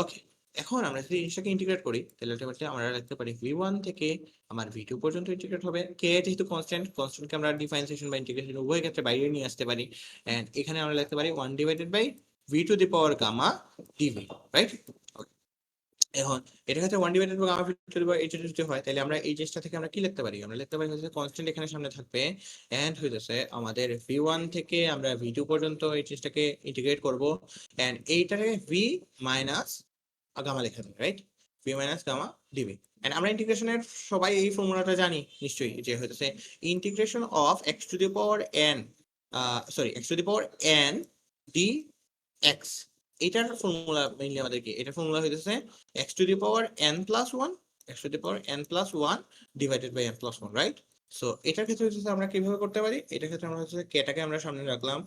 ওকে, এখন আমরা যদি জিনিসটাকে ইন্টিগ্রেট করি, তাহলে আলটিমেটলি আমরা লিখতে পারি v1 থেকে আমার v2 পর্যন্ত ইন্টিগ্রেট হবে। কে যেহেতু কনস্ট্যান্টকে আমরা ডিফারেন্সিয়েশন বা ইন্টিগ্রেশন উভয় ক্ষেত্রে বাইরে নিয়ে আসতে পারি, এন্ড এখানে আমরা লিখতে পারি 1 divided by v to the power gamma DV, right? এখন এটা ক্ষেত্রে 1 divided by gamma V to the power H যদি হয়, তাহলে আমরা এই জিনিসটা থেকে আমরা কি লিখতে পারি, আমরা লিখতে পারি হচ্ছে কনস্ট্যান্ট এখানে সামনে থাকবে, এন্ড হইতেছে আমাদের v1 থেকে আমরা v2 পর্যন্ত এই জিনিসটাকে ইন্টিগ্রেট করব, এন্ড এইটারে v মাইনাস গামা লেখা যাবে, right? v minus gamma DV. And আমরা ইন্টিগ্রেশনের সবাই এই ফর্মুলাটা জানি নিশ্চয়ই, যে হইতেছে integration of x to the power n, sorry, x to the power n dx, এটার ফর্মুলা মেইনলি আমাদের কি, এটার ফর্মুলা হইতেছে x to the power n plus 1, x to the power n plus 1 divided by n plus 1, right? So এটার ক্ষেত্রে হচ্ছে আমরা কিভাবে করতে পারি, এটার ক্ষেত্রে আমরা হচ্ছে কেটাকে আমরা সামনে রাখলাম,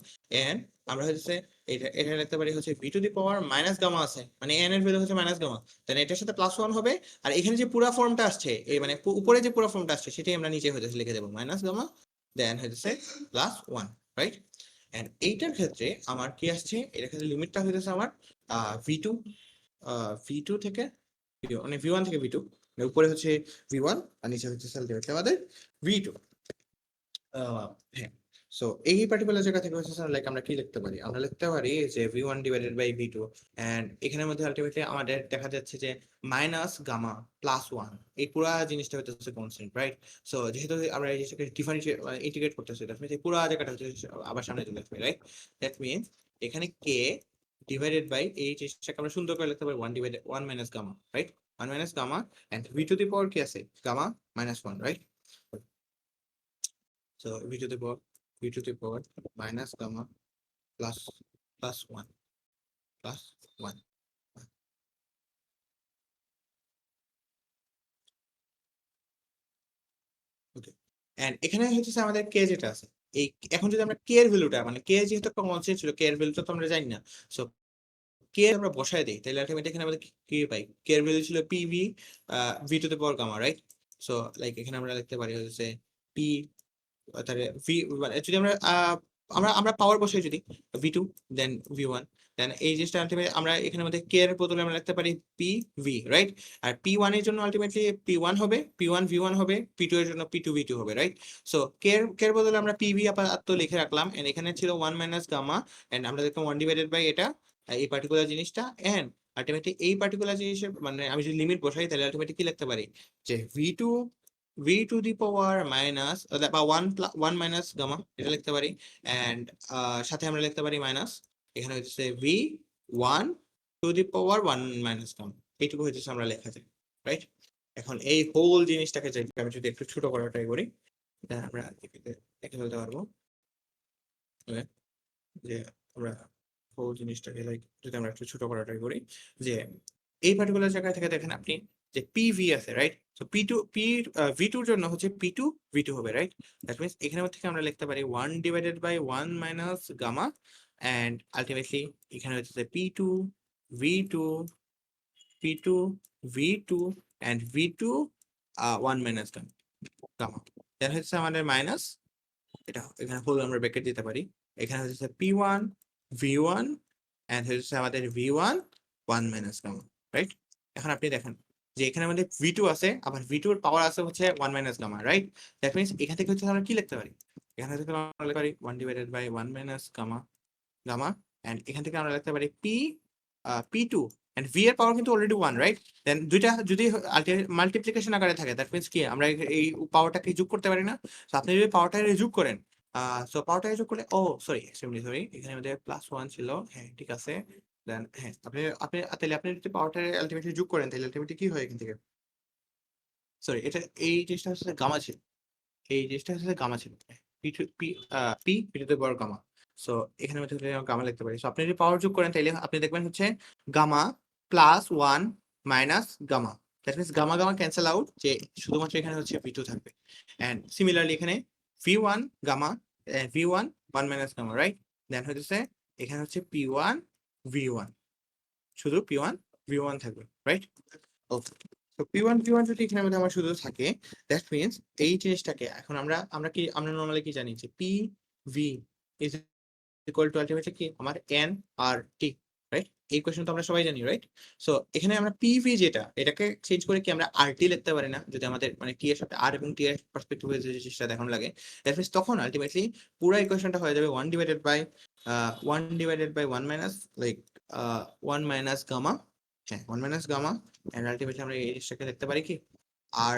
এন্ড আমরা হচ্ছে এটা লিখতে পারি হচ্ছে v to the power minus gamma আছে, মানে n এর ভ্যালু হচ্ছে মাইনাস গামা, দেন এটার সাথে প্লাস 1 হবে, আর এখানে যে পুরো ফর্মটা আসছে, এই মানে উপরে যে পুরো ফর্মটা আসছে সেটাই আমরা নিচে হচ্ছে লিখে দেব মাইনাস গামা, দেন হচ্ছে প্লাস 1, রাইট? এন্ড এইটার ক্ষেত্রে আমার কি আসছে, এটার ক্ষেত্রে লিমিটটা হইতেছে আমার v2 v2 থেকে মানে v1 থেকে v2, উপরে হচ্ছে v1 আর নিচে হচ্ছে আলটিমেটলি আমাদের v2। হ্যাঁ, সো এই পার্টিকুলার জায়গা থেকে হচ্ছে লাইক আমরা কি লিখতে পারি, আমরা লিখতে পারি যে v1 divided by v2, and এখানের মধ্যে আলটিমেটলি আমাদের দেখা যাচ্ছে যে মাইনাস গামা প্লাস 1, এই পুরো জিনিসটা হচ্ছে কনস্ট্যান্ট, রাইট? সো যেহেতু আমরা এই জিনিসটাকে ডিফারেন্সিয়েট ইন্টিগ্রেট করতেছি, দ্যাট মিন্স এই পুরো জায়গাটা হচ্ছে আবার সামনে চলে আসবে, রাইট? দ্যাট মিন্স এখানে k ডিভাইডেড বাই এই জিনিসটাকে আমরা সুন্দর করে লিখতে পারি 1 divided 1 minus gamma, right? 1 minus gamma and v to the power কি আছে, gamma minus 1, right? So v to the power minus gamma plus 1 plus 1. Okay, and এখানে হচ্ছে আমাদের কে যেটা আছে, এই এখন যদি আমরা কে এর ভ্যালুটা মানে কে যেহেতু একটা কনস্ট্যান্ট ছিল, কে এর ভ্যালুটা তো আমরা জানি না। সো কে আমরা বসায় দেই, তাহলে আলটিমেটলি এখানে আমাদের কি পাই, কে এর ভ্যালু ছিল PV V to the power gamma, right? So like এখানে আমরা লিখতে পারি হচ্ছে পি, তাহলে ভি মানে যদি আমরা আমরা আমরা পাওয়ার বসাই যদি v2 দেন v1, দেন এই জিনিসটা আলটিমেটলি আমরা এখানে মধ্যে কে এর বদলে আমরা লিখতে পারি পি ভি, রাইট? আর p1 এর জন্য আলটিমেটলি p1 হবে, p1 v1 হবে, p2 এর জন্য p2 v2 হবে, রাইট? সো কে এর বদলে আমরা pv আপাতত লিখে রাখলাম, এন্ড এখানে ছিল 1 মাইনাস গামা, এন্ড আমরা দেখলাম 1 ডিভাইডেড বাই এটা এই পার্টিকুলার জিনিসটা, এন্ড আলটিমেটলি এই পার্টিকুলার জিনিসের মানে আমি যদি লিমিট বসাই তাহলে আলটিমেটলি কি লিখতে পারি যে v to the power minus বা 1 মাইনাস গামা এটা লিখতে পারি, এন্ড সাথে আমরা লিখতে পারি মাইনাস এখানে হচ্ছে v1 to the power 1 minus gamma, এইটুকু হচ্ছে আমরা লেখা যায়, রাইট? এখন এই হোল জিনিসটাকে আমি যদি একটু ছোট করার ট্রাই করি, তাহলে আমরা দেখে ফেলতে পারবো যে আমরা হোল জিনিসটাকে লাইক যদি আমরা একটু ছোট করার ট্রাই করি, যে এই পার্টিকুলার জায়গা থেকে দেখেন আপনি যে পিভি আছে, রাইট? সো v2 এর জন্য হচ্ছে p2 v2 হবে, রাইট? দ্যাট মিন্স এখানে থেকে আমরা লিখতে পারি 1 divided by 1 minus gamma, and ultimately এখানে হচ্ছে p2 v2 p2 v2 and v2 1 minus gamma, দেন হচ্ছে আমাদের মাইনাস এটা এখানে হোল আমরা ব্র্যাকেট দিতে পারি, এখানে হচ্ছে p1 v1 এন্ড হচ্ছে আমাদের v1 1 মাইনাস গামা, রাইট? এখন আপনি দেখেন যে এখানে আমাদের v2 আছে, আবার v2 এর পাওয়ার আছে হচ্ছে 1 minus gamma, right? That means এখান থেকে হচ্ছে আমরা কি লিখতে পারি, এখান থেকে আমরা লিখতে পারি 1 divided by 1 minus gamma, and এখান থেকে আমরা লিখতে পারি p2 এন্ড v এর পাওয়ার কিন্তু অলরেডি 1, রাইট? দেন দুইটা যদি মাল্টিপ্লিকেশন আকারে থাকে দ্যাট মিন্স কি আমরা এই পাওয়ারটাকে যোগ করতে পারি না? সো আপনি যদি পাওয়ারটাকে যোগ করেন, সো পাওয়ারটাকে যোগ করলে সরি এখানে আমাদের +1 ছিল, হ্যাঁ ঠিক আছে। দেন হ্যাঁ আপনি আপনি তাহলে আপনি যদি পাওয়ারটা আলটিমেটলি যোগ করেন তাহলে আলটিমেটলি কি হয় এখান থেকে, সরি এটা এই জিনিসটা হচ্ছে গামা ছিল, এই জিনিসটা হচ্ছে গামা ছিল, P two P P P to the power gamma. So এখানে মধ্যে গামা লিখতে পারি, সো আপনি যদি পাওয়ার যোগ করেন তাহলে আপনি দেখবেন হচ্ছে gamma +1 minus gamma, that means gamma gamma cancel out, যে শুধুমাত্র এখানে হচ্ছে v2 থাকবে, এন্ড সিমিলারলি এখানে v1 gamma v1 1 minus gamma, right? Then হচ্ছে এখানে হচ্ছে p1 v1, শুধু p1 v1 থাকবে, রাইট? ওকে, তো p1 v1 যদি এখানে মধ্যে আমার শুধু থাকে, দ্যাট মিন্স এই জিনিসটাকে এখন আমরা নরমালি কি জানি যে p v is equal to ultimately কি আমার n আর t, রাইট? এই কোশ্চেন তো আমরা সবাই জানি, রাইট? সো এখানে আমরা pv যেটা এটাকে চেঞ্জ করে কি আমরা rt লিখতে পারি না, যদি আমাদের মানে t এর সাথে r এবং t এর পার্সপেক্টিভে যে জিনিসটা দেখানো লাগে, দ্যাট মিন্স তখন আলটিমেটলি পুরো ইকুয়েশনটা হয়ে যাবে 1 divided by 1 minus like 1 minus gamma, হ্যাঁ 1 মাইনাস গামা, এন্ড আলটিমেটলি আমরা এই জিনিসটাকে লিখতে পারি কি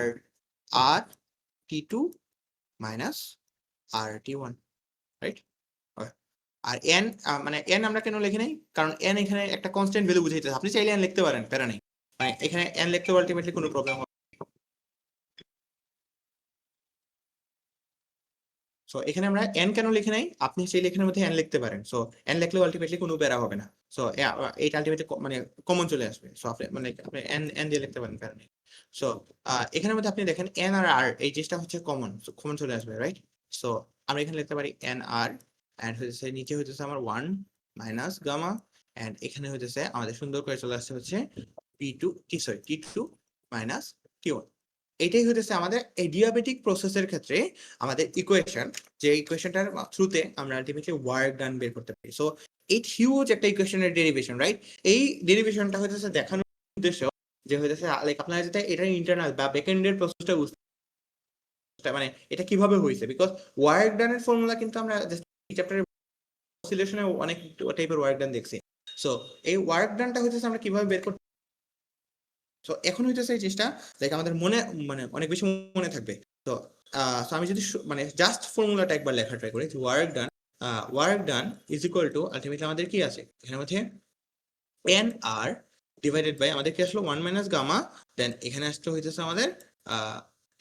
r r t2 minus r t1, right? আর n মানে n আমরা কেন লিখি নাই, কারণ n এখানে একটা কনস্ট্যান্ট ভ্যালু বুঝাইতেছে, আপনি চাইলে n লিখতে পারেন, প্যারা নেই, মানে এখানে n লিখতে আলটিমেটলি কোনো প্রবলেম হবে। সো এখানে আমরা n কেন লিখি নাই, আপনি চাইলে এখানের মধ্যে n লিখতে পারেন, সো n লিখলেও আলটিমেটলি কোনো প্যারা হবে না, সো এইটা আলটিমেটলি মানে কমন চলে আসবে, সো আপনি মানে আপনি n দিয়ে লিখতে পারেন, প্যারা নেই। সো এখানের মধ্যে আপনি দেখেন n আর r এই জিনিসটা হচ্ছে কমন চলে আসবে, রাইট? সো আমরা এখানে লিখতে পারি n r, এন্ড হচ্ছে নিচে হচ্ছে আমার 1 মাইনাস গামা, এন্ড এখানে হচ্ছে আমাদের সুন্দর করে চলে আসছে হচ্ছে t2 মাইনাস t1। এটাই হচ্ছে আমাদের এডিয়াবেটিক প্রসেসের ক্ষেত্রে আমাদের ইকুয়েশন, যে ইকুয়েশনটার থ্রুতে আমরা আলটিমেটলি ওয়ার্ক ডান বের করতে পারি। সো এই হিউজ একটা ইকুয়েশনের ডেরিভেশন, রাইট? এই ডেরিভেশনটা হচ্ছে দেখানোর উদ্দেশ্য যে হচ্ছে লাইক আপনারা যাতে এটার ইন্টারনাল বা ব্যাকএন্ডের প্রসেসটা মানে এটা কিভাবে হয়েছে, বিকজ ওয়ার্ক ডানের ফর্মুলা কিন্তু আমরা এই চ্যাপ্টারে অসিলেশনে অনেক টাইপের ওয়ার্ক ডান দেখছি। সো এই ওয়ার্ক ডানটা হইতেছে আমরা কিভাবে বের করতে, সো এখন হইতেছে এই জিনিসটা লাইক আমাদের মনে মানে অনেক বেশি মনে থাকবে। তো সো আমি যদি মানে জাস্ট ফর্মুলাটা একবার লেখা ট্রাই করি, work done is equal to ultimately আমাদের কি আছে এখানের মধ্যে এন আর ডিভাইডেড বাই আমাদের কি আসলো 1 মাইনাস গামা, দেন এখানে আসলে হইতেছে আমাদের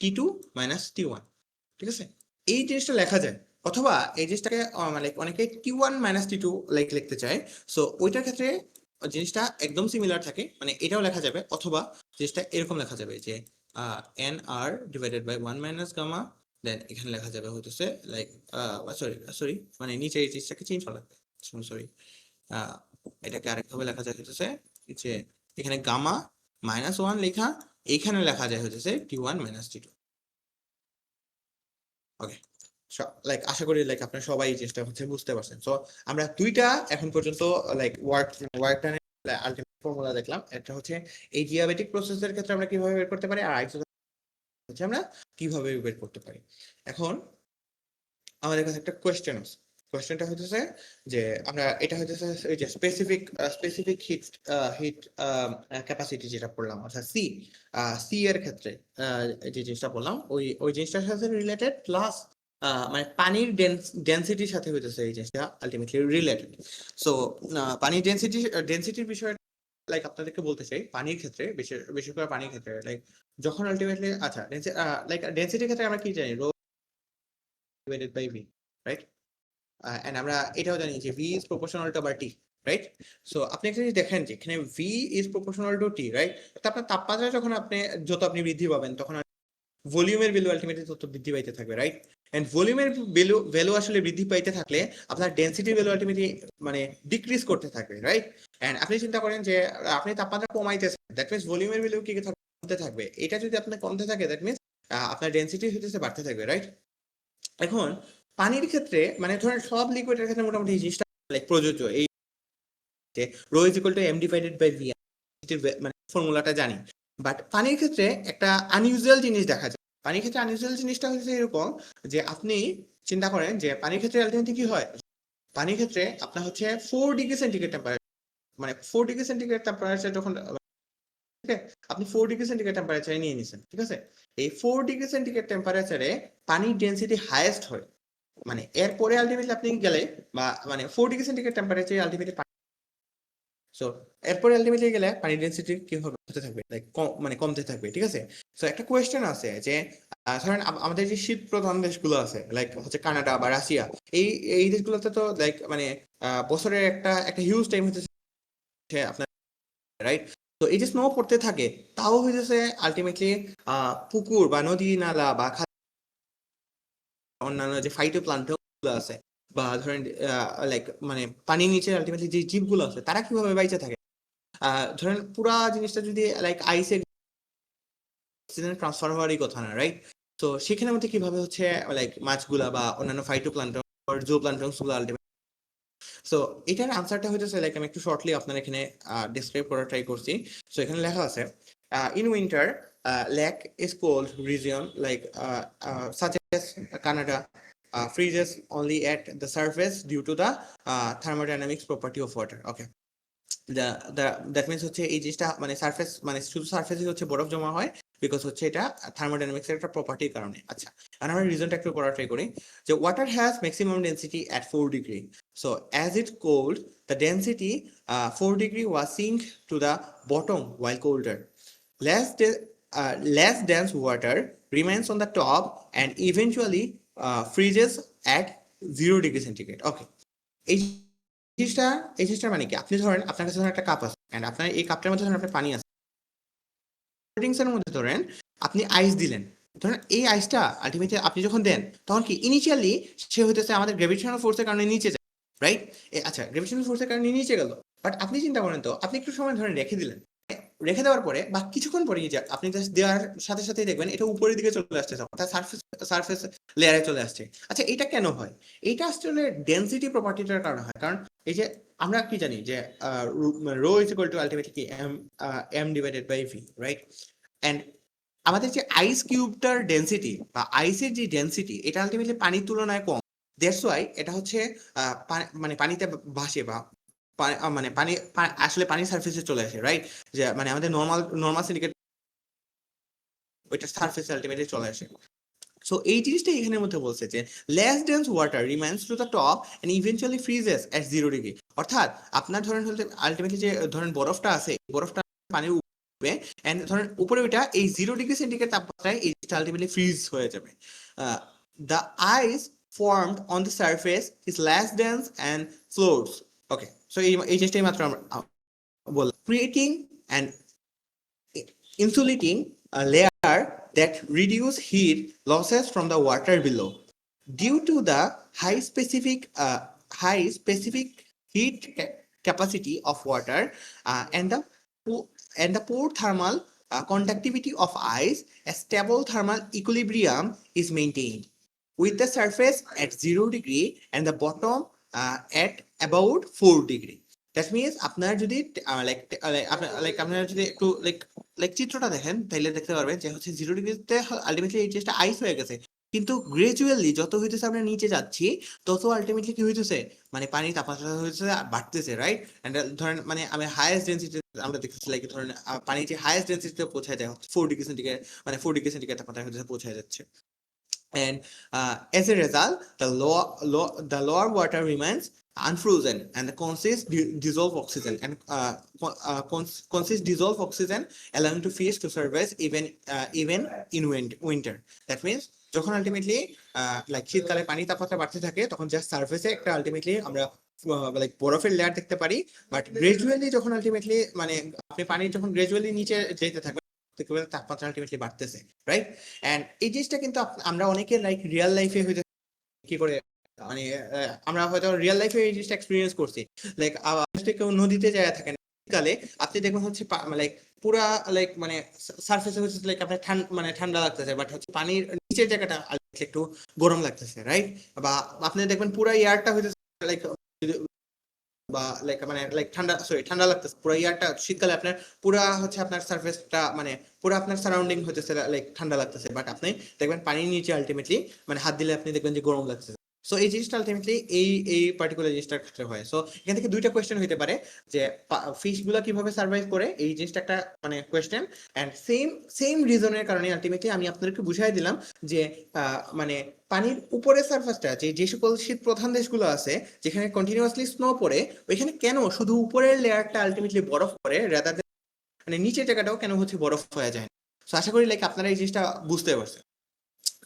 T2 মাইনাস T1। ঠিক আছে, এই জিনিসটা লেখা যায়, অথবা এই জিনিসটাকে মানে অনেকে T1 মাইনাস T2 লাইক লিখতে চায়। সো ওইটার ক্ষেত্রে জিনিসটা একদম সিমিলার থাকে, মানে এটাও লেখা যাবে, অথবা জিনিসটা এরকম লেখা যাবে যে N R divided by 1 minus gamma, then এখানে লেখা যাবে হইতেছে লাইক সরি সরি মানে নিচে এই জিনিসটাকে চেঞ্জ করা লাগবে, সরি এটাকে আরেকভাবে লেখা যায় হচ্ছে যে এখানে গামা -1 লেখা, এইখানে লেখা যায় হচ্ছে T1 মাইনাস T2। ওকে, লাইক আশা করি লাইক আপনারা সবাই এই জিনিসটা হচ্ছে বুঝতে পারছেন। সো আমরা দুইটা এখন পর্যন্ত লাইক ওয়ার্ক ডানের আলটিমেট ফর্মুলা দেখলাম, একটা হচ্ছে এই ডিয়াবেটিক প্রসেসের ক্ষেত্রে আমরা কিভাবে বের করতে পারি, আর আরেকটা হচ্ছে আমরা কিভাবে বের করতে পারি। এখন আমাদের কাছে একটা কোয়েশ্চেন আছে, কোয়েশ্চেনটা হচ্ছে যে আমরা এটা হচ্ছে ওই যে স্পেসিফিক হিট হিট ক্যাপাসিটি যেটা পড়লাম, অর্থাৎ সি এর ক্ষেত্রে যে জিনিসটা বললাম ওই জিনিসটার সাথে রিলেটেড, প্লাস মানে পানির ডেনসিটির সাথে হইতেছে এই জিনিসটা আলটিমেটলি রিলেটেড। সো পানির ডেনসিটির বিষয়ে লাইক আপনাদেরকে বলতে চাই, পানির ক্ষেত্রে বেশি করে পানির ক্ষেত্রে লাইক যখন আলটিমেটলি আচ্ছা লাইক ডেনসিটির ক্ষেত্রে আমরা কি জানি, rho divided by V, right? And আমরা এটাও জানি যে v is proportional to t, right? So আপনি একটা জিনিস দেখেন যে এখানে v is proportional to t, right? তো আপনার তাপমাত্রা যখন যত আপনি বৃদ্ধি পাবেন তখন ভলিউমের ভ্যালু আলটিমেটলি তত বৃদ্ধি পাইতে থাকবে, রাইট? এন্ড ভলিউমের ভ্যালু আসলে বৃদ্ধি পাইতে থাকলে আপনার ডেনসিটির ভ্যালু আলটিমেটলি মানে ডিক্রিজ করতে থাকবে, রাইট? এন্ড আপনি চিন্তা করেন যে আপনি তাপমাত্রা কমাইতেছেন, দ্যাট মিন্স ভলিউমের ভ্যালু কি কমতে থাকবে, এটা যদি আপনার কমতে থাকে দ্যাট মিন্স আপনার ডেনসিটি হইতেছে বাড়তে থাকবে, রাইট? এখন পানির ক্ষেত্রে মানে ধরেন সব লিকুইডের ক্ষেত্রে মোটামুটি এই জিনিসটা লাইক প্রযোজ্য, এই যে rho is equal to M divided by V, মানে ফর্মুলাটা জানি। বাট পানির ক্ষেত্রে একটা আনইউজুয়াল জিনিস দেখা যায়। পানির ক্ষেত্রে আনইউজুয়াল জিনিসটা হচ্ছে এরকম যে আপনি চিন্তা করেন যে পানির ক্ষেত্রে আলটিমেটলি কি হয়, পানির ক্ষেত্রে আপনার হচ্ছে 4 ডিগ্রি সেন্টিগ্রেড টেম্পারেচার, মানে 4 ডিগ্রি সেন্টিগ্রেড টেম্পারেচার যখন আপনি 4 ডিগ্রি সেন্টিগ্রেড টেম্পারেচারে নিয়ে নিছেন, ঠিক আছে? এই 4 ডিগ্রি সেন্টিগ্রেড টেম্পারেচারে পানির ডেনসিটি হাইয়েস্ট হয়, মানে এরপরে আলটিমেটলি আপনি গেলে বা মানে 4 ডিগ্রি সেন্টিগ্রেড টেম্পারেচারে আলটিমেটলি, সো এরপরে আলটিমেটলি গেলে পানির ডেনসিটি কি হবে, হতে থাকবে লাইক মানে কমতে থাকবে, ঠিক আছে? সো একটা কোয়েশ্চেন আছে যে ধরেন আমাদের যে শীত প্রধান দেশগুলো আছে লাইক হচ্ছে কানাডা বা রাশিয়া, এই এই দেশগুলোতে তো লাইক মানে বছরের একটা হিউজ টাইম হচ্ছে আপনার, রাইট? তো এই যে স্নো পড়তে থাকে, তাও হইতেছে আলটিমেটলি পুকুর বা নদী নালা বা অন্যান্য যে ফাইটোপ্লাঙ্কটন গুলো আছে, বা ধরেন লাইক মানে পানির নিচে আলটিমেটলি যে জীবগুলো আছে তারা কিভাবে বাইচে থাকে, ধরেন পুরা জিনিসটা যদি লাইক আইসে ট্রান্সফার হওয়ারই কথা না, রাইট? তো সেখানের মধ্যে কিভাবে হচ্ছে লাইক মাছগুলা বা অন্যান্য ফাইটোপ্লাঙ্কটন জো প্লান্টনস গুলো আলটিমেটলি, সো এটার আনসারটা হইতেছে লাইক আমি একটু শর্টলি আপনার এখানে ডিসক্রাইব করার ট্রাই করছি। সো এখানে লেখা আছে in winter lake is cold region like such as Canada freezes only at the surface due to the thermodynamics property of water. Okay, that means হচ্ছে এই জিনিসটা মানে সারফেস মানে শুধু সারফেসে হচ্ছে বরফ জমা হয় বিকজ হচ্ছে এটা থার্মোডাইনামিক্স এর একটা প্রপার্টির কারণে। আচ্ছা, আর আমরা রিজনটা একটু করার ট্রাই করি যে water has maximum density at 4 degree, so as it cooled the density 4 degree was sink to the bottom while colder. Less dense water remains on the top and eventually freezes at 0 degree centigrade. Okay, এই জিনিসটা এই জিনিসটা মানে কি, আপনি ধরেন আপনার কাছে ধরেন একটা কাপ আছে এন্ড আপনার এই কাপটার মধ্যে ধরেন আপনার পানি আছে, ড্রিঙ্কস এর মধ্যে ধরেন আপনি আইস দিলেন, ধরেন এই আইসটা আলটিমেটলি আপনি যখন দেন তখন কি ইনিশিয়ালি সে হইতেছে আমাদের গ্র্যাভিটেশনাল ফোর্সের কারণে নিচে যায়, রাইট? আচ্ছা, গ্র্যাভিটেশনাল ফোর্সের কারণে নিচে গেল, বাট আপনি চিন্তা করেন তো আপনি একটু সময় ধরে রেখে দিলেন, রেখে দেওয়ার পরে বা কিছুক্ষণ পরে আপনি জাস্ট দেওয়ার সাথে সাথেই দেখবেন এটা উপরের দিকে চলে আসছে, তার সারফেস লেয়ারে চলে আসছে। আচ্ছা, এটা কেন হয়? এইটা আসলে ডেনসিটি প্রপার্টিটার কারণে হয়, কারণ এই যে আমরা কি জানি যে rho is equal to ultimately কি M divided by V, right? And আমাদের যে আইস কিউবটার ডেনসিটি বা আইসের যে ডেনসিটি এটা আলটিমেটলি পানির তুলনায় কম। দ্যাটস ওয়াই এটা হচ্ছে মানে পানিতে ভাসে বা মানে আসলে পানির সারফেসে চলে আসে, রাইট? যে মানে আমাদের নর্মাল নর্মাল সিন্ডিকেট ওইটা সারফেসে আলটিমেটলি চলে আসে। সো এই জিনিসটা এখানের মধ্যে বলছে যে less dense water remains to the top and eventually freezes at 0 degree. অর্থাৎ আপনার ধরেন হচ্ছে আলটিমেটলি যে ধরেন বরফটা আছে, বরফটা পানির উপরে এন্ড ধরেন উপরে ওইটা এই 0 ডিগ্রি সেন্টিগ্রেড তাপমাত্রায় এইটা আলটিমেটলি ফ্রিজ হয়ে যাবে। The ice formed on the surface is less dense and floats. Okay, so এই জিনিসটাই মাত্র আমরা বললাম, creating and insulating a layer that reduce heat losses from the water below. Due to the high specific heat capacity of water and the poor thermal conductivity of ice, a stable thermal equilibrium is maintained with the surface at 0 degree and the bottom at about 4 degree. That means আপনার যদি আপনারা যদি একটু চিত্রটা দেখেন তাহলে দেখতে পারবেন যে হচ্ছে 0 ডিগ্রিতে আলটিমেটলি এই জিনিসটা আইস হয়ে গেছে, কিন্তু গ্রাজুয়ালি যত হইতেছে আমরা নিচে যাচ্ছি তত আলটিমেটলি কি হইতেছে মানে পানির তাপমাত্রা হইতেছে বাড়তেছে, রাইট? এন্ড ধরেন মানে আমি হাইয়েস্ট ডেনসিটি আমরা দেখতেছি লাইক ধরেন পানি যে হাইয়েস্ট ডেনসিটিতে পৌঁছায় যায় 4 ডিগ্রি সেন্টিগ্রেড, মানে 4 ডিগ্রি সেন্টিগ্রেড তাপমাত্রা হইতেছে পৌঁছায় যাচ্ছে। And as a result, the lower water remains unfrozen and the dissolve oxygen and consists dissolve oxygen, allowing to fish to survive even in winter. That means যখন ultimately like শীতকালে পানি তাপমাত্রা বাড়তে থাকে তখন জাস্ট সারফেসে একটা আলটিমেটলি আমরা লাইক বরফের লেয়ার দেখতে পারি, বাট গ্রাজুয়ালি যখন আলটিমেটলি মানে আপনি পানি যখন গ্রাজুয়ালি নিচে যেতে থাকবে তাপমাত্রা আলটিমেটলি বাড়তেছে, রাইট? এন্ড এই জিনিসটা কিন্তু আমরা অনেকে লাইক রিয়েল লাইফে হয়তো কি করে মানে আমরা হয়তো রিয়েল লাইফে এই জিনিসটা এক্সপিরিয়েন্স করছি। লাইক কেউ নদীতে যায় থাকেন শীতকালে, আপনি দেখবেন হচ্ছে লাইক পুরা লাইক মানে সারফেসে হচ্ছে লাইক আপনার মানে ঠান্ডা লাগতেছে, বাট হচ্ছে পানির নিচের জায়গাটা একটু গরম লাগতেছে, রাইট? বা আপনি দেখবেন পুরা এয়ারটা হচ্ছে লাইক বা ঠান্ডা লাগতেছে পুরো ইয়ারটা শীতকালে আপনার পুরা হচ্ছে আপনার সারফেসটা মানে পুরো আপনার সারাউন্ডিং হতেছে লাইক ঠান্ডা লাগতেছে, বাট আপনি দেখবেন পানির নিচে আলটিমেটলি মানে হাত দিলে আপনি দেখবেন যে গরম লাগতেছে। সো এই জিনিসটা আলটিমেটলি এই পার্টিকুলার জিনিসটার ক্ষেত্রে হয়। সো এখান থেকে দুইটা কোয়েশ্চেন হইতে পারে যে ফিশ গুলা কিভাবে সার্ভাইভ করে, এই জিনিসটা একটা মানে কোয়েশ্চেন। এন্ড সেম রিজনের কারণে আলটিমেটলি আমি আপনাদেরকে বুঝাই দিলাম যে মানে পানির উপরের সারফেসটা যে সকল শীত প্রধান দেশগুলো আছে যেখানে কন্টিনিউয়াসলি স্নো পড়ে, ওইখানে কেন শুধু উপরের লেয়ারটা আলটিমেটলি বরফ পড়ে রাদার দেন মানে নিচের জায়গাটাও কেন হচ্ছে বরফ হয়ে যায়। সো আশা করি লাইক আপনারা এই জিনিসটা বুঝতে পারছেন।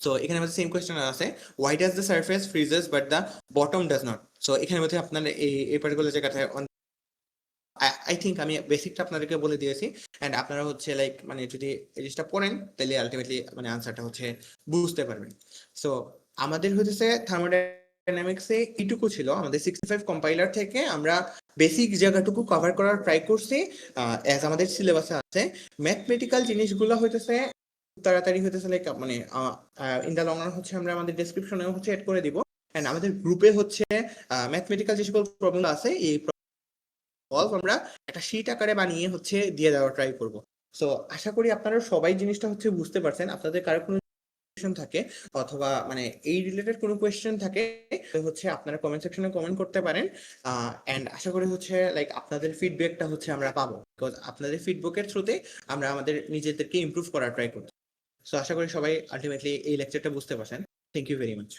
সো এখানে আমাদের সেম কোয়েশ্চেন আছে, why does the surface freezes but the bottom does not. So এখানের মধ্যে আপনার এই পার্টিকুলার জায়গাটায় আই থিঙ্ক আমি বেসিকটা আপনাদেরকে বলে দিয়েছি। এন্ড আপনারা হচ্ছে লাইক মানে যদি এই জিনিসটা পড়েন তাহলে আলটিমেটলি মানে আনসারটা হচ্ছে বুঝতে পারবেন। সো আমাদের হচ্ছে থার্মোডাইনামিক্সে এইটুকু ছিল, আমাদের 65 কম্পাইলার থেকে আমরা বেসিক জায়গাটুকু কভার করার ট্রাই করছি অ্যাজ আমাদের সিলেবাসে আছে। ম্যাথমেটিক্যাল জিনিসগুলো হইতেছে তাড়াতাড়ি হইতেছে লাইক মানে ইন দা লং রান হচ্ছে আমরা আমাদের ডেসক্রিপশনেও হচ্ছে এড করে দিব। এন্ড আমাদের গ্রুপে হচ্ছে ম্যাথমেটিক্যাল যে সকল প্রবলেম আছে এই সলভ আমরা একটা শীট আকারে বানিয়ে হচ্ছে দিয়ে দেওয়ার ট্রাই করব। সো আশা করি আপনারা সবাই জিনিসটা হচ্ছে বুঝতে পারছেন। আপনাদের কারো কোনো কোয়েশ্চেন থাকে অথবা মানে এই রিলেটেড কোনো কোয়েশ্চেন থাকে হচ্ছে আপনারা কমেন্ট সেকশনে কমেন্ট করতে পারেন। এন্ড আশা করি হচ্ছে লাইক আপনাদের ফিডব্যাকটা হচ্ছে আমরা পাবো, বিকজ আপনাদের ফিডব্যাকের থ্রুতে আমরা আমাদের নিজেদেরকে ইমপ্রুভ করার ট্রাই করব। সো আশা করি সবাই আলটিমেটলি এই লেকচারটা বুঝতে পারছেন। Thank you very much.